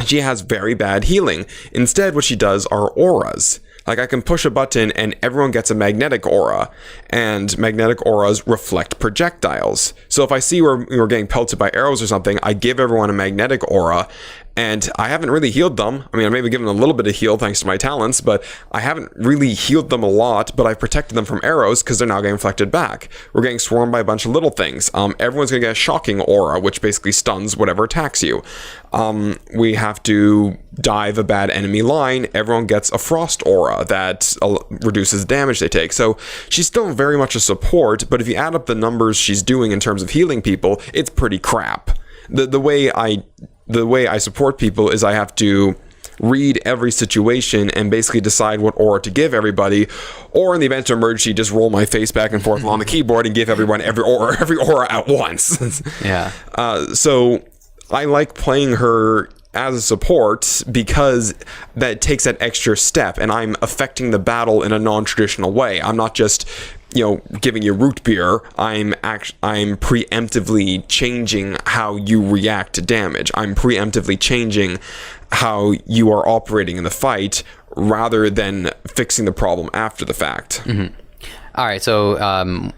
She has very bad healing. Instead, what she does are auras. Like, I can push a button and everyone gets a magnetic aura, and magnetic auras reflect projectiles. So if I see we're getting pelted by arrows or something, I give everyone a magnetic aura, and I haven't really healed them. I mean, I maybe given them a little bit of heal thanks to my talents, but I haven't really healed them a lot, but I've protected them from arrows because they're now getting reflected back. We're getting swarmed by a bunch of little things. Everyone's going to get a shocking aura, which basically stuns whatever attacks you. We have to dive a bad enemy line. Everyone gets a frost aura that reduces the damage they take. So she's still very much a support, but if you add up the numbers she's doing in terms of healing people, it's pretty crap. The way I support people is I have to read every situation and basically decide what aura to give everybody, or in the event of emergency, just roll my face back and forth along the keyboard and give everyone every aura at once. Yeah. So I like playing her as a support because that takes that extra step, and I'm affecting the battle in a non-traditional way. I'm not just giving you root beer. I'm preemptively changing how you react to damage. I'm preemptively changing how you are operating in the fight rather than fixing the problem after the fact. Mm-hmm. All right, so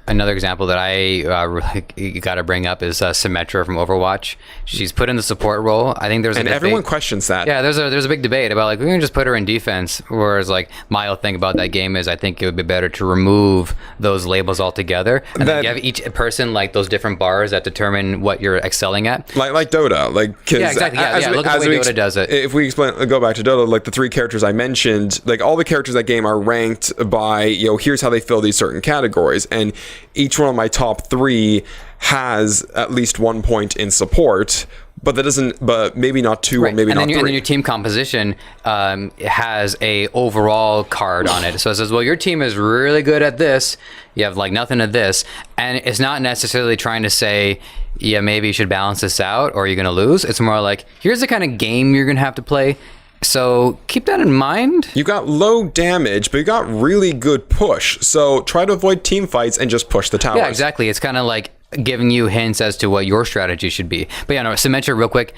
another example that I really got to bring up is Symmetra from Overwatch. She's put in the support role. I think there's And everyone questions that. Yeah, there's a big debate about like we're gonna just put her in defense. Whereas like my whole thing about that game is I think it would be better to remove those labels altogether and then give each person like those different bars that determine what you're excelling at. Like Dota, like Yeah, exactly. Yeah, look at the way Dota does it. If we go back to Dota, like the 3 characters I mentioned, like all the characters in that game are ranked by here's how they fill these certain categories, and each one of my top 3 has at least 1 point in support, but that doesn't, but maybe not 2 or maybe not 3. And then your team composition has a overall card on it. So it says, well, your team is really good at this. You have like nothing at this. And it's not necessarily trying to say, yeah, maybe you should balance this out or you're going to lose. It's more like, here's the kind of game you're going to have to play. So keep that in mind. You got low damage, but you got really good push. So try to avoid team fights and just push the towers. Yeah, exactly. It's kind of like giving you hints as to what your strategy should be. But yeah, no, Symmetra, real quick.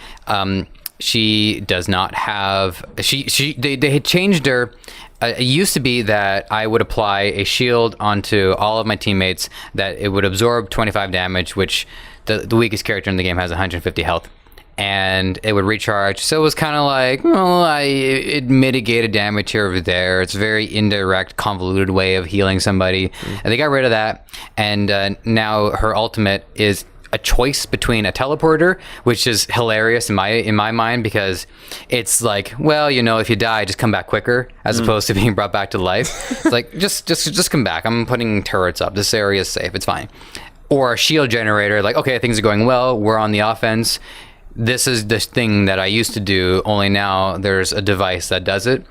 She does not have. They had changed her. It used to be that I would apply a shield onto all of my teammates that it would absorb 25 damage, which the weakest character in the game has 150 health. And it would recharge. So it was kind of like, well, it mitigated damage here or there. It's a very indirect, convoluted way of healing somebody. And they got rid of that. And now her ultimate is a choice between a teleporter, which is hilarious in my mind, because it's like, well, if you die, just come back quicker, as opposed to being brought back to life. It's like, just come back. I'm putting turrets up. This area is safe. It's fine. Or a shield generator, like, okay, things are going well. We're on the offense. This is the thing that I used to do, only now there's a device that does it.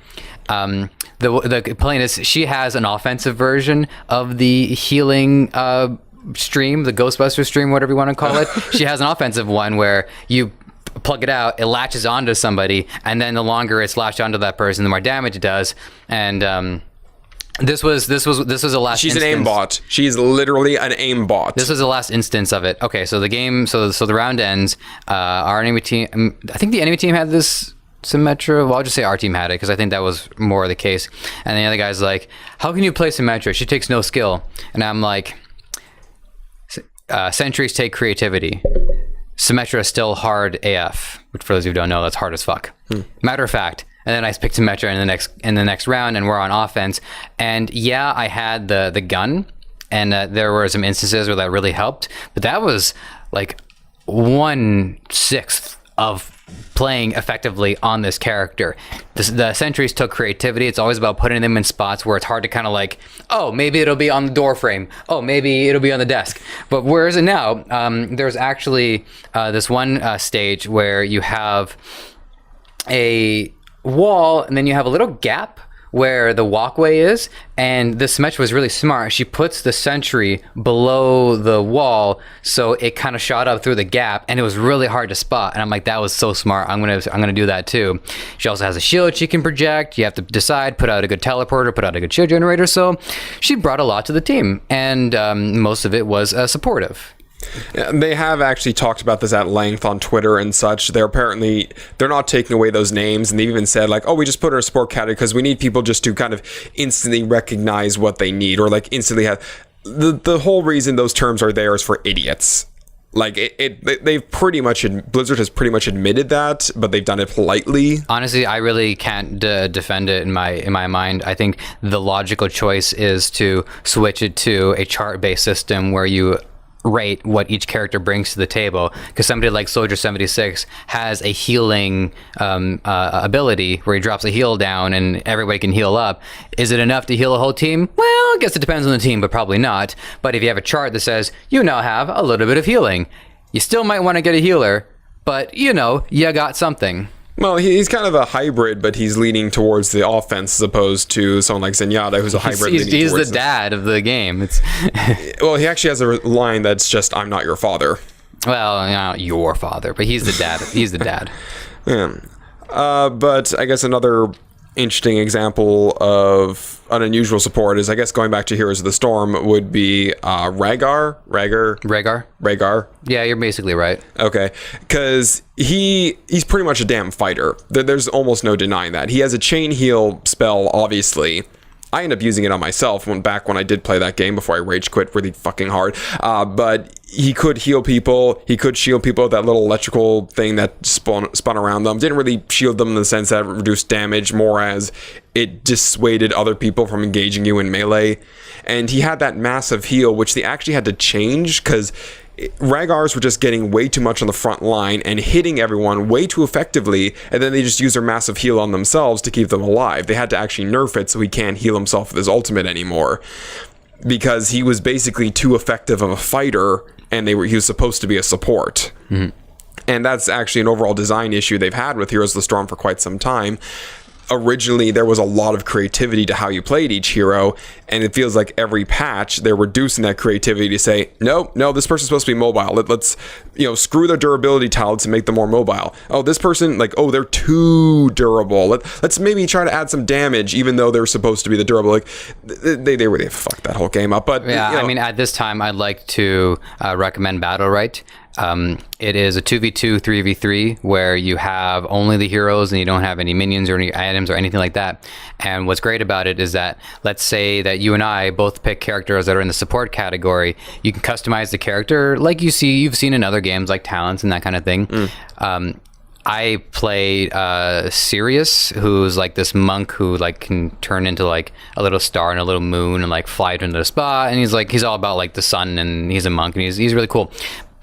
The complaint is she has an offensive version of the healing stream, the Ghostbuster stream, whatever you want to call it. She has an offensive one where you plug it out, it latches onto somebody, and then the longer it's latched onto that person, the more damage it does. And this was the last. She's instance. an aimbot. She's literally an aimbot. This was the last instance of it. Okay, so the game, so the round ends. Our enemy team, I think the enemy team had this Symmetra. Well, I'll just say our team had it because I think that was more the case. And the other guy's like, "How can you play Symmetra? She takes no skill." And I'm like, "Sentries take creativity. Symmetra is still hard AF." Which, for those who don't know, that's hard as fuck. Matter of fact. And then I picked Symmetra in the next round, and we're on offense. And yeah, I had the gun, and there were some instances where that really helped. But that was like 1/6 of playing effectively on this character. The sentries took creativity. It's always about putting them in spots where it's hard to kind of like, oh, maybe it'll be on the door frame. Oh, maybe it'll be on the desk. But where is it now? There's actually this one stage where you have a wall, and then you have a little gap where the walkway is, and the Symmetra was really smart. She puts the sentry below the wall, so it kind of shot up through the gap, and it was really hard to spot. And I'm like, that was so smart. I'm gonna do that too. She also has a shield she can project. You have to decide, put out a good teleporter, put out a good shield generator. So she brought a lot to the team, and most of it was supportive. They have actually talked about this at length on Twitter and such. They're not taking away those names, and they've even said like, oh, we just put her in a support category because we need people just to kind of instantly recognize what they need, or like instantly have the whole reason those terms are there is for idiots. Like they've pretty much, Blizzard has pretty much admitted that, but they've done it politely. Honestly, I really can't defend it in my mind. I think the logical choice is to switch it to a chart-based system where you rate what each character brings to the table, because somebody like Soldier 76 has a healing ability where he drops a heal down and everybody can heal up. Is it enough to heal a whole team? Well, I guess it depends on the team, but probably not. But if you have a chart that says you now have a little bit of healing, you still might want to get a healer, but you got something. Well, he's kind of a hybrid, but he's leaning towards the offense as opposed to someone like Zenyatta, who's a hybrid. He's the dad of the game. Well, he actually has a line that's just, "I'm not your father." Well, not your father, but he's the dad. He's the dad. Yeah. But I guess another interesting example of an unusual support is, I guess, going back to Heroes of the Storm, would be Rhaegar. Yeah, you're basically right. Okay, because he's pretty much a damn fighter. There's almost no denying that. He has a chain heal spell, obviously, I ended up using it on myself when I did play that game before I rage quit really fucking hard. But he could heal people. He could shield people with that little electrical thing that spun around them. Didn't really shield them in the sense that it reduced damage, more as it dissuaded other people from engaging you in melee. And he had that massive heal, which they actually had to change because Ragars were just getting way too much on the front line and hitting everyone way too effectively, and then they just use their massive heal on themselves to keep them alive. They had to actually nerf it so he can't heal himself with his ultimate anymore, because he was basically too effective of a fighter, and he was supposed to be a support. Mm-hmm. And that's actually an overall design issue they've had with Heroes of the Storm for quite some time. Originally, there was a lot of creativity to how you played each hero, and it feels like every patch they're reducing that creativity to say, no, this person's supposed to be mobile. Let's screw their durability talents and make them more mobile. Oh, this person, they're too durable. Let's maybe try to add some damage, even though they're supposed to be the durable. They really fucked that whole game up. But yeah, I mean, at this time, I'd like to recommend Battle Right. It is a 2v2, 3v3 where you have only the heroes and you don't have any minions or any items or anything like that. And what's great about it is that, let's say that you and I both pick characters that are in the support category. You can customize the character like you've seen in other games like Talents and that kind of thing. I play Sirius, who's like this monk who can turn into a little star and a little moon and fly into the spot. And he's all about the sun, and he's a monk, and he's really cool.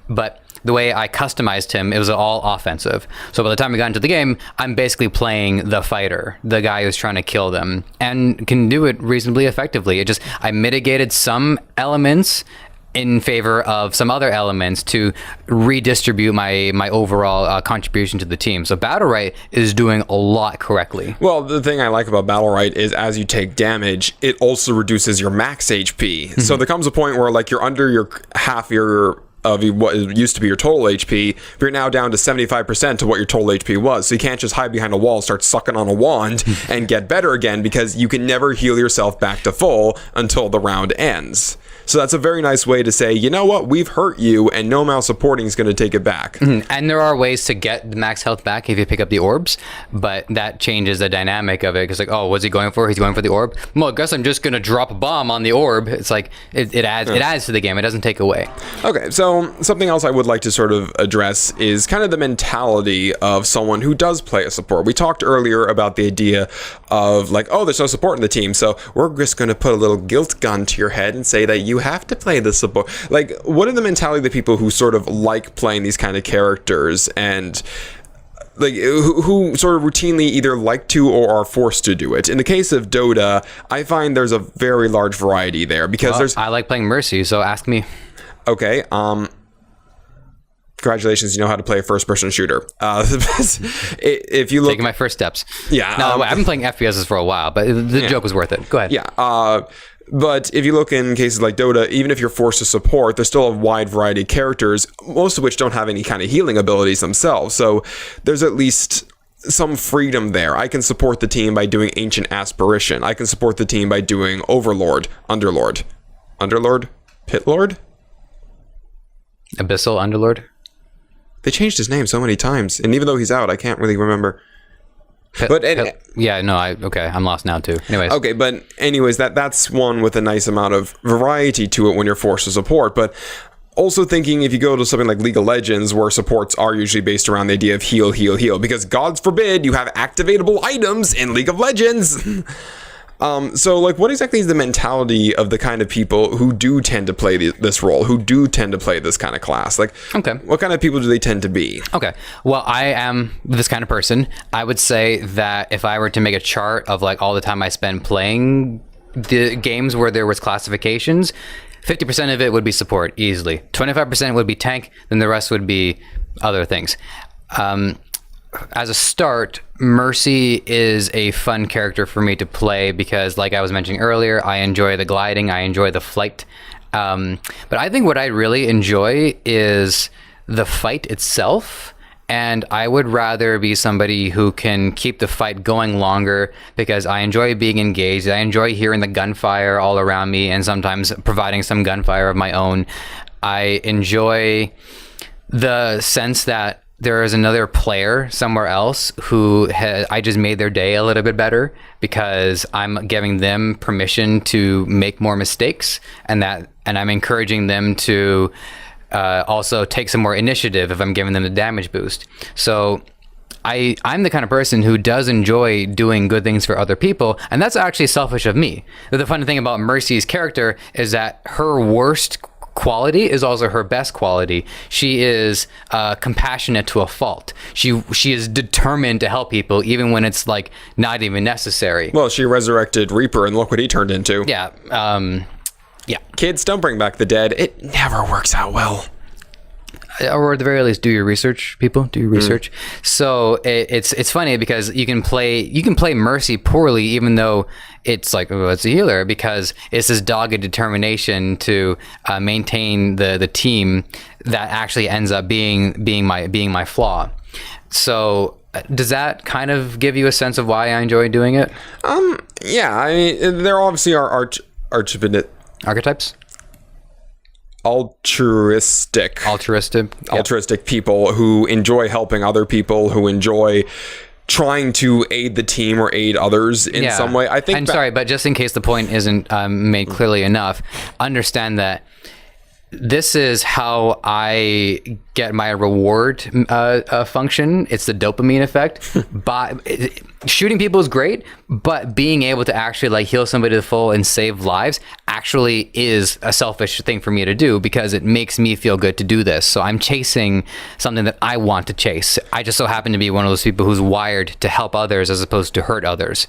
But the way I customized him, it was all offensive. So by the time we got into the game, I'm basically playing the fighter, the guy who's trying to kill them, and can do it reasonably effectively. I mitigated some elements in favor of some other elements to redistribute my overall contribution to the team. So Battle Right is doing a lot correctly. Well, the thing I like about Battle Right is as you take damage, it also reduces your max HP. So there comes a point where you're under your half of what used to be your total HP, but you're now down to 75% of what your total HP was. So you can't just hide behind a wall, start sucking on a wand, and get better again, because you can never heal yourself back to full until the round ends. So that's a very nice way to say, you know what, we've hurt you, and no amount of supporting is going to take it back. And there are ways to get the max health back if you pick up the orbs, but that changes the dynamic of it. Because what's he going for? He's going for the orb. Well, I guess I'm just going to drop a bomb on the orb. It's it adds to the game. It doesn't take away. Okay, so something else I would like to sort of address is kind of the mentality of someone who does play a support. We talked earlier about the idea of there's no support in the team, so we're just going to put a little guilt gun to your head and say that you have to play the support. What are the mentality of the people who sort of like playing these kind of characters, and who sort of routinely either like to or are forced to do it? In the case of Dota, I find there's a very large variety there, because I like playing Mercy, so ask me. Okay, congratulations, you know how to play a first-person shooter. If you look, taking my first steps. Yeah. No, I've been playing FPSs for a while, but the joke was worth it. Go ahead. Yeah. But if you look in cases like Dota, even if you're forced to support, there's still a wide variety of characters, most of which don't have any kind of healing abilities themselves. So there's at least some freedom there. I can support the team by doing Ancient Aspiration. I can support the team by doing Overlord, Underlord, Pitlord? Abyssal Underlord? They changed his name so many times, and even though he's out, I can't really remember. I'm lost now too. Anyways. Okay, but anyways, that's one with a nice amount of variety to it when you're forced to support. But also thinking, if you go to something like League of Legends, where supports are usually based around the idea of heal, because God forbid you have activatable items in League of Legends. So what exactly is the mentality of the kind of people who do tend to play this role, who do tend to play this kind of class? Okay, what kind of people do they tend to be? Okay, well, I am this kind of person. I would say that if I were to make a chart of all the time I spend playing the games where there was classifications, 50% of it would be support, easily. 25% would be tank, then the rest would be other things. As a start, Mercy is a fun character for me to play because, like I was mentioning earlier, I enjoy the gliding, I enjoy the flight. But I think what I really enjoy is the fight itself, and I would rather be somebody who can keep the fight going longer because I enjoy being engaged. I enjoy hearing the gunfire all around me and sometimes providing some gunfire of my own. I enjoy the sense that there is another player somewhere else who I just made their day a little bit better because I'm giving them permission to make more mistakes, and I'm encouraging them to also take some more initiative if I'm giving them the damage boost. So I'm the kind of person who does enjoy doing good things for other people, and that's actually selfish of me. The funny thing about Mercy's character is that her worst quality is also her best quality. She is compassionate to a fault. She is determined to help people even when it's like not even necessary. Well, she resurrected Reaper, and look what he turned into. Yeah. Yeah. Kids, don't bring back the dead. It never works out well. Or at the very least, do your research, people. Do your research. So it's funny because you can play Mercy poorly, even though it's like, oh, it's a healer, because it's this dogged determination to maintain the team that actually ends up being my flaw. So does that kind of give you a sense of why I enjoy doing it? Yeah. I mean, there obviously are Archetypes? altruistic people who enjoy helping other people, who enjoy trying to aid the team or aid others in some way. I think I'm sorry, but just in case the point isn't made clearly enough, understand that this is how I get my reward function. It's the dopamine effect. Shooting people is great, but being able to actually like heal somebody to the full and save lives actually is a selfish thing for me to do because it makes me feel good to do this. So I'm chasing something that I want to chase. I just so happen to be one of those people who's wired to help others as opposed to hurt others.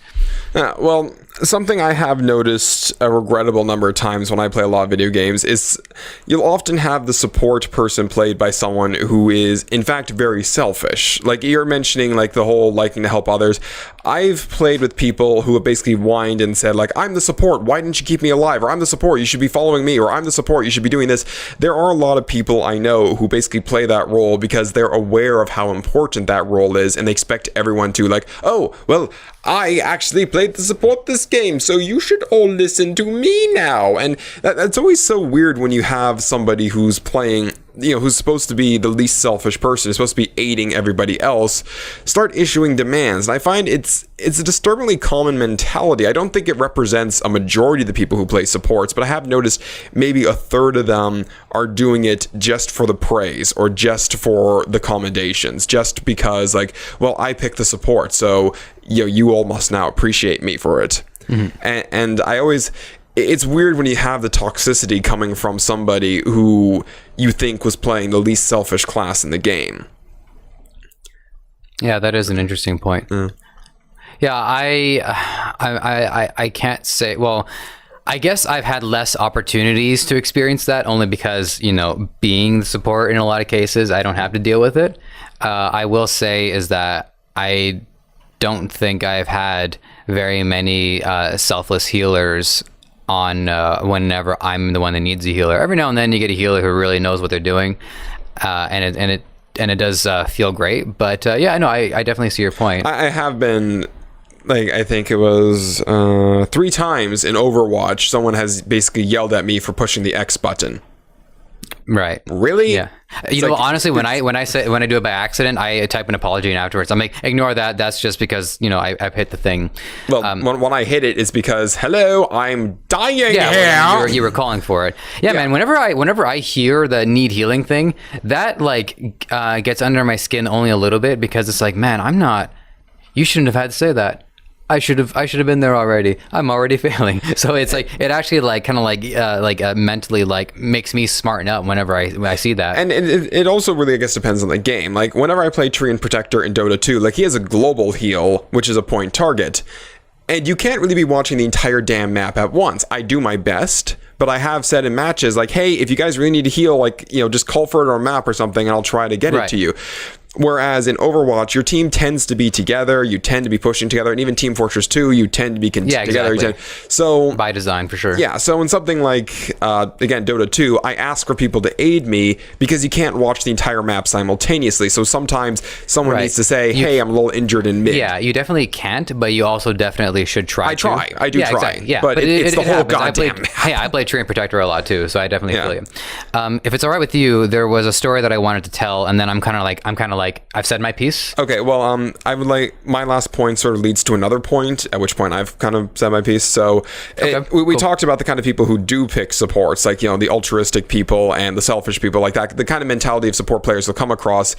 Well, something I have noticed a regrettable number of times when I play a lot of video games is you'll often have the support person played by someone who is in fact very selfish. Like you're mentioning like the whole liking to help others. I've played with people who have basically whined and said like, I'm the support, why didn't you keep me alive? Or I'm the support, you should be following me. Or I'm the support, you should be doing this. There are a lot of people I know who basically play that role because they're aware of how important that role is, and they expect everyone to like, oh, well, I actually played the support this game, so you should all listen to me now. And that's always so weird when you have somebody who's playing, who's supposed to be the least selfish person, is supposed to be aiding everybody else, start issuing demands. And I find it's a disturbingly common mentality. I don't think it represents a majority of the people who play supports, but I have noticed maybe a third of them are doing it just for the praise or just for the commendations, just because like, well, I picked the support, so you all must now appreciate me for it. Mm-hmm. And I always, it's weird when you have the toxicity coming from somebody who you think was playing the least selfish class in the game. Yeah, that is an interesting point. Yeah, I can't say, well, I guess I've had less opportunities to experience that only because, being the support in a lot of cases, I don't have to deal with it. I will say is that I don't think I've had very many selfless healers on whenever I'm the one that needs a healer. Every now and then you get a healer who really knows what they're doing, and it does feel great. But yeah, no, I definitely see your point. I have been, like, I think it was 3 times in Overwatch, someone has basically yelled at me for pushing the X button. Right. Really? Yeah. Honestly, when I do it by accident, I type an apology and afterwards I'm like, ignore that. That's just because I've hit the thing. Well, when I hit it, it's because hello, I'm dying here. Well, you were calling for it. Yeah, man. Whenever I hear the need healing thing, that gets under my skin only a little bit because it's like, man, I'm not. You shouldn't have had to say that. I should have been there already. I'm already failing. So it's like it actually mentally makes me smarten up whenever I see that. And it also really, I guess, depends on the game. Like whenever I play Treant Protector in Dota 2, like he has a global heal, which is a point target. And you can't really be watching the entire damn map at once. I do my best, but I have said in matches like, hey, if you guys really need to heal, just call for it on a map or something and I'll try to get it to you. Whereas in Overwatch, your team tends to be together, you tend to be pushing together, and even Team Fortress 2, you tend to be together. Exactly. So by design, for sure. Yeah, so in something like, again, Dota 2, I ask for people to aid me because you can't watch the entire map simultaneously. So sometimes someone needs to say, hey, I'm a little injured in mid. Yeah, you definitely can't, but you also definitely should try I do try. Exactly. Yeah, but it's the whole goddamn map. Hey, I play Treant Protector a lot too, so I definitely feel you. If it's all right with you, there was a story that I wanted to tell, and then I'm kind of like, I've said my piece. Okay, well, I would like, my last point sort of leads to another point, at which point I've kind of said my piece. So we talked about the kind of people who do pick supports, like, the altruistic people and the selfish people, like that, the kind of mentality of support players will come across.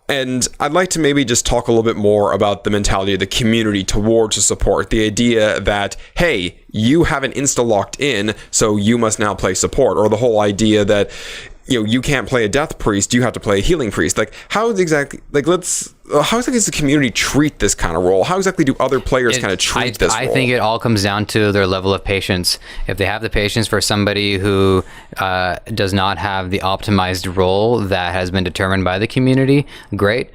And I'd like to maybe just talk a little bit more about the mentality of the community towards the support. The idea that, hey, you haven't insta-locked in, so you must now play support. Or the whole idea that, you can't play a death priest, you have to play a healing priest. Like, how exactly does the community treat this kind of role? How exactly do other players kind of treat this role? I think it all comes down to their level of patience. If they have the patience for somebody who does not have the optimized role that has been determined by the community, great.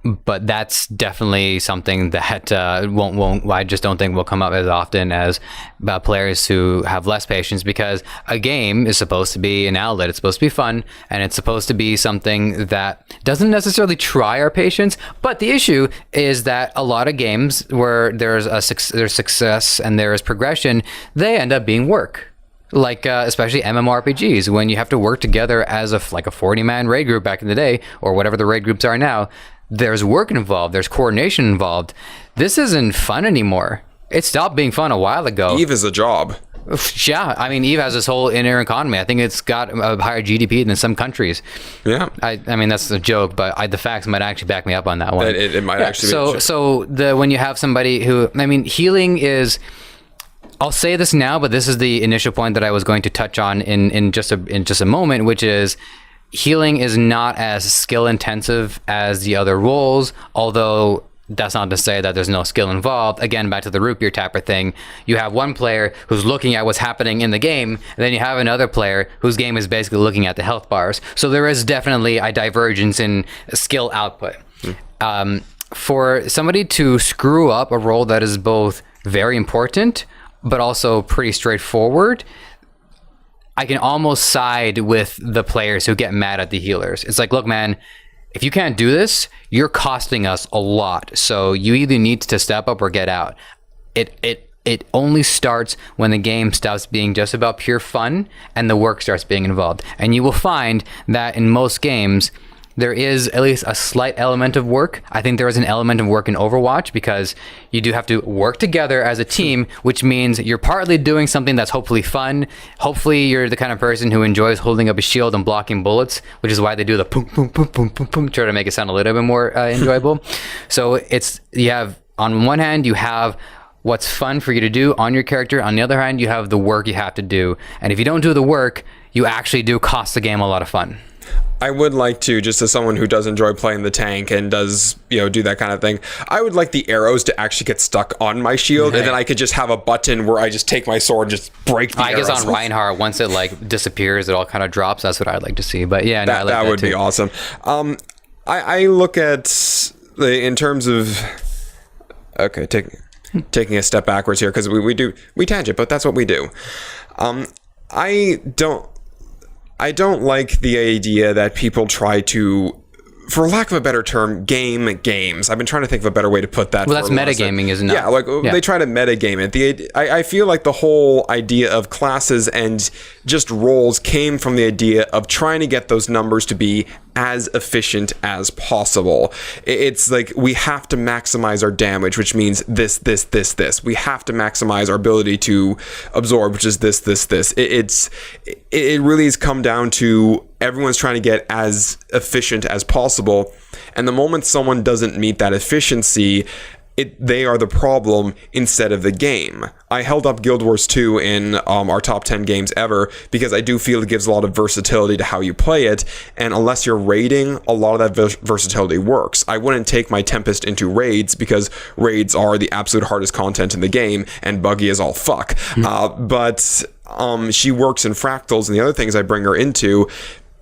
But that's definitely something that won't. I just don't think will come up as often as players who have less patience, because a game is supposed to be an outlet. It's supposed to be fun, and it's supposed to be something that doesn't necessarily try our patience. But the issue is that a lot of games where there's success and there is progression, they end up being work. Like especially MMORPGs, when you have to work together as a 40-man raid group back in the day, or whatever the raid groups are now. There's work involved. There's coordination involved. This isn't fun anymore. It stopped being fun a while ago. EVE is a job. Yeah, I mean, EVE has this whole inner economy. I think it's got a higher GDP than some countries. Yeah. I mean, that's a joke, but the facts might actually back me up on that one. It might actually be. So when you have somebody who, I mean, healing is... I'll say this now, but this is the initial point that I was going to touch on in just a moment, which is... Healing is not as skill intensive as the other roles, although that's not to say that there's no skill involved. Again, back to the root beer tapper thing, you have one player who's looking at what's happening in the game, and then you have another player whose game is basically looking at the health bars. So there is definitely a divergence in skill output. For somebody to screw up a role that is both very important, but also pretty straightforward, I can almost side with the players who get mad at the healers. It's like, look, man, if you can't do this, you're costing us a lot. So you either need to step up or get out. It only starts when the game stops being just about pure fun and the work starts being involved. And you will find that in most games, there is at least a slight element of work. I think there is an element of work in Overwatch because you do have to work together as a team, which means you're partly doing something that's hopefully fun. Hopefully you're the kind of person who enjoys holding up a shield and blocking bullets, which is why they do the boom, boom, boom, boom, boom, boom, try to make it sound a little bit more enjoyable. So you have, on one hand, you have what's fun for you to do on your character. On the other hand, you have the work you have to do. And if you don't do the work, you actually do cost the game a lot of fun. I would like to, just as someone who does enjoy playing the tank and does, do that kind of thing, I would like the arrows to actually get stuck on my shield, and then I could just have a button where I just take my sword and just break the arrows. I guess on Reinhardt, once it disappears, it all kind of drops. That's what I'd like to see. But yeah, no, that would be awesome. I look at in terms of taking a step backwards here, because we tangent, but that's what we do. I don't like the idea that people try to, for lack of a better term, game games. I've been trying to think of a better way to put that. Well, that's metagaming, isn't it? Yeah, they try to metagame it. I feel like the whole idea of classes and just roles came from the idea of trying to get those numbers to be as efficient as possible. It's like we have to maximize our damage, which means this. We have to maximize our ability to absorb, which is this. It really has come down to everyone's trying to get as efficient as possible. And the moment someone doesn't meet that efficiency, they are the problem instead of the game. I held up Guild Wars 2 in our top 10 games ever because I do feel it gives a lot of versatility to how you play it, and unless you're raiding, a lot of that versatility works. I wouldn't take my Tempest into raids because raids are the absolute hardest content in the game, and buggy as all fuck. But she works in fractals and the other things I bring her into,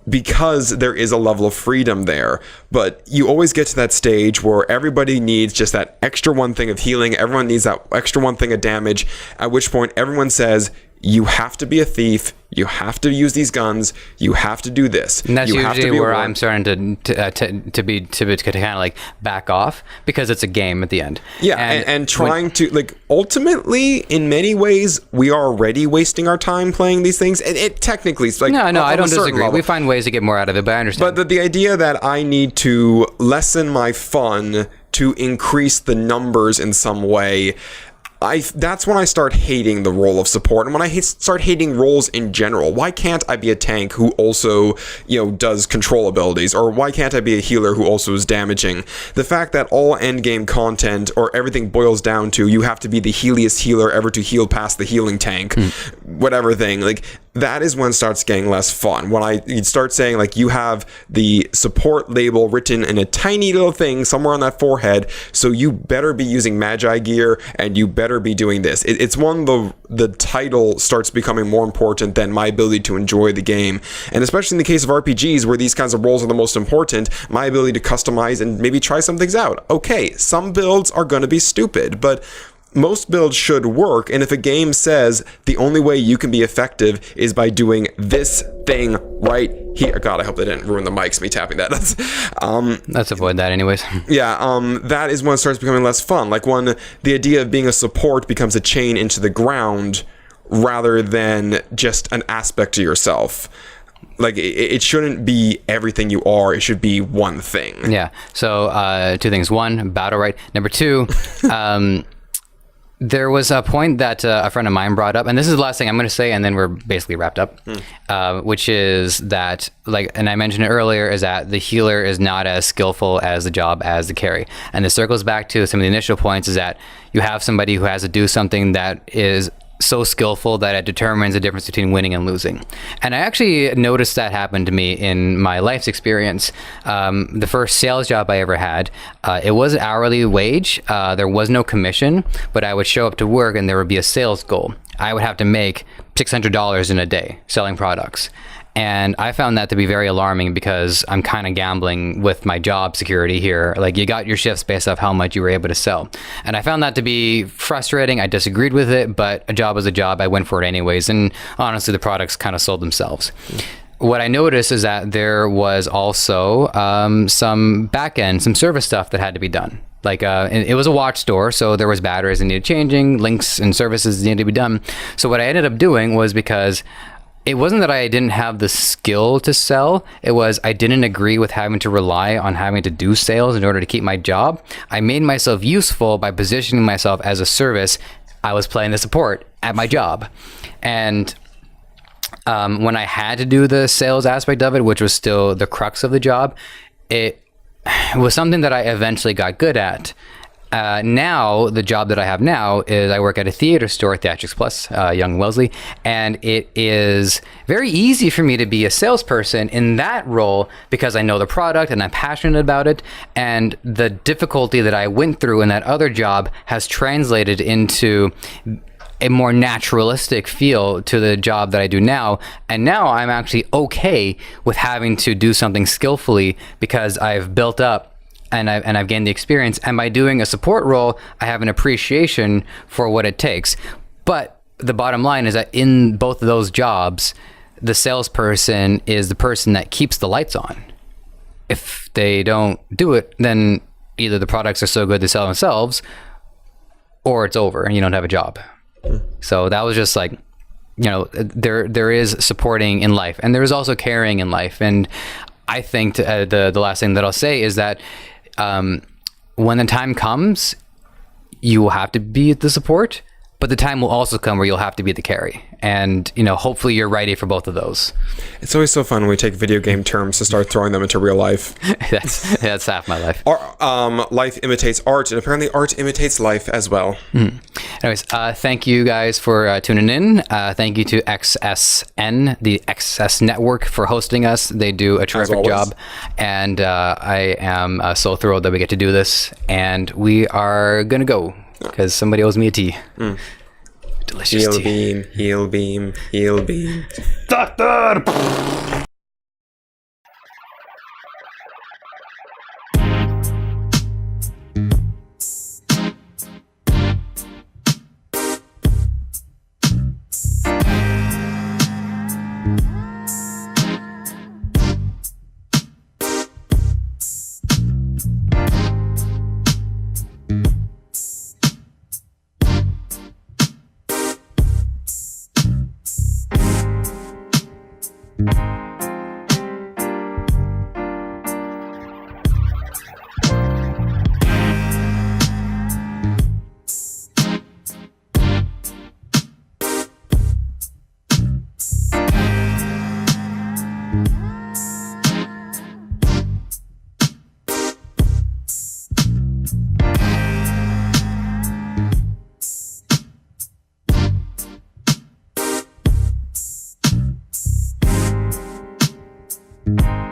because there is a level of freedom there. But you always get to that stage where everybody needs just that extra one thing of healing, everyone needs that extra one thing of damage, at which point everyone says, you have to be a thief, you have to use these guns, you have to do this. And that's you have to usually be where I'm starting to kind of like back off, because it's a game at the end. Yeah, and trying to, like, ultimately, in many ways, we are already wasting our time playing these things. It technically, it's like, no, I don't disagree. Level. We find ways to get more out of it, but I understand. But the idea that I need to lessen my fun to increase the numbers in some way, that's when I start hating the role of support, and when I start hating roles in general. Why can't I be a tank who also, does control abilities, or why can't I be a healer who also is damaging? The fact that all endgame content or everything boils down to you have to be the healiest healer ever to heal past the healing tank, whatever thing, like, that is when it starts getting less fun. When you start saying, like, you have the support label written in a tiny little thing somewhere on that forehead, so you better be using Magi gear and you better be doing this. It's when the title starts becoming more important than my ability to enjoy the game. And especially in the case of RPGs, where these kinds of roles are the most important, my ability to customize and maybe try some things out. Okay, some builds are going to be stupid, but most builds should work, and if a game says the only way you can be effective is by doing this thing right here, God, I hope they didn't ruin the mics, me tapping that. Let's avoid that anyways. Yeah, that is when it starts becoming less fun. Like when the idea of being a support becomes a chain into the ground rather than just an aspect to yourself. Like, it shouldn't be everything you are. It should be one thing. Yeah. So, two things. One, battle right. Number two, there was a point that a friend of mine brought up, and this is the last thing I'm going to say, and then we're basically wrapped up, which is that, like, and I mentioned it earlier, is that the healer is not as skillful as the job as the carry. And this circles back to some of the initial points, is that you have somebody who has to do something that is so skillful that it determines the difference between winning and losing. And I actually noticed that happen to me in my life's experience. The first sales job I ever had, it was an hourly wage. There was no commission, but I would show up to work and there would be a sales goal. I would have to make $600 in a day selling products. And I found that to be very alarming, because I'm kind of gambling with my job security here. Like, you got your shifts based off how much you were able to sell. And I found that to be frustrating. I disagreed with it, but a job is a job. I went for it anyways. And honestly, the products kind of sold themselves. What I noticed is that there was also some back end, some service stuff that had to be done. Like, it was a watch store, so there was batteries that needed changing, links and services that needed to be done. So what I ended up doing was, because it wasn't that I didn't have the skill to sell, it was I didn't agree with having to rely on having to do sales in order to keep my job. I made myself useful by positioning myself as a service. I was playing the support at my job. And when I had to do the sales aspect of it, which was still the crux of the job, it was something that I eventually got good at. Now, the job that I have now is I work at a theater store, Theatrics Plus, Young Wellesley, and it is very easy for me to be a salesperson in that role, because I know the product and I'm passionate about it, and the difficulty that I went through in that other job has translated into a more naturalistic feel to the job that I do now. And now I'm actually okay with having to do something skillfully, because I've built up and I've gained the experience. And by doing a support role, I have an appreciation for what it takes. But the bottom line is that in both of those jobs, the salesperson is the person that keeps the lights on. If they don't do it, then either the products are so good they sell themselves, or it's over and you don't have a job. So that was just like, there is supporting in life, and there is also caring in life. And I think the last thing that I'll say is that when the time comes, you will have to be the support, but the time will also come where you'll have to be the carry. And, hopefully you're ready for both of those. It's always so fun when we take video game terms to start throwing them into real life. that's half my life. Life imitates art, and apparently art imitates life as well. Anyways, thank you guys for tuning in. Thank you to XSN, the XS Network, for hosting us. They do a terrific job. And I am so thrilled that we get to do this. And we are going to go, because somebody owes me a tea. Delicious tea. Heal beam. Doctor!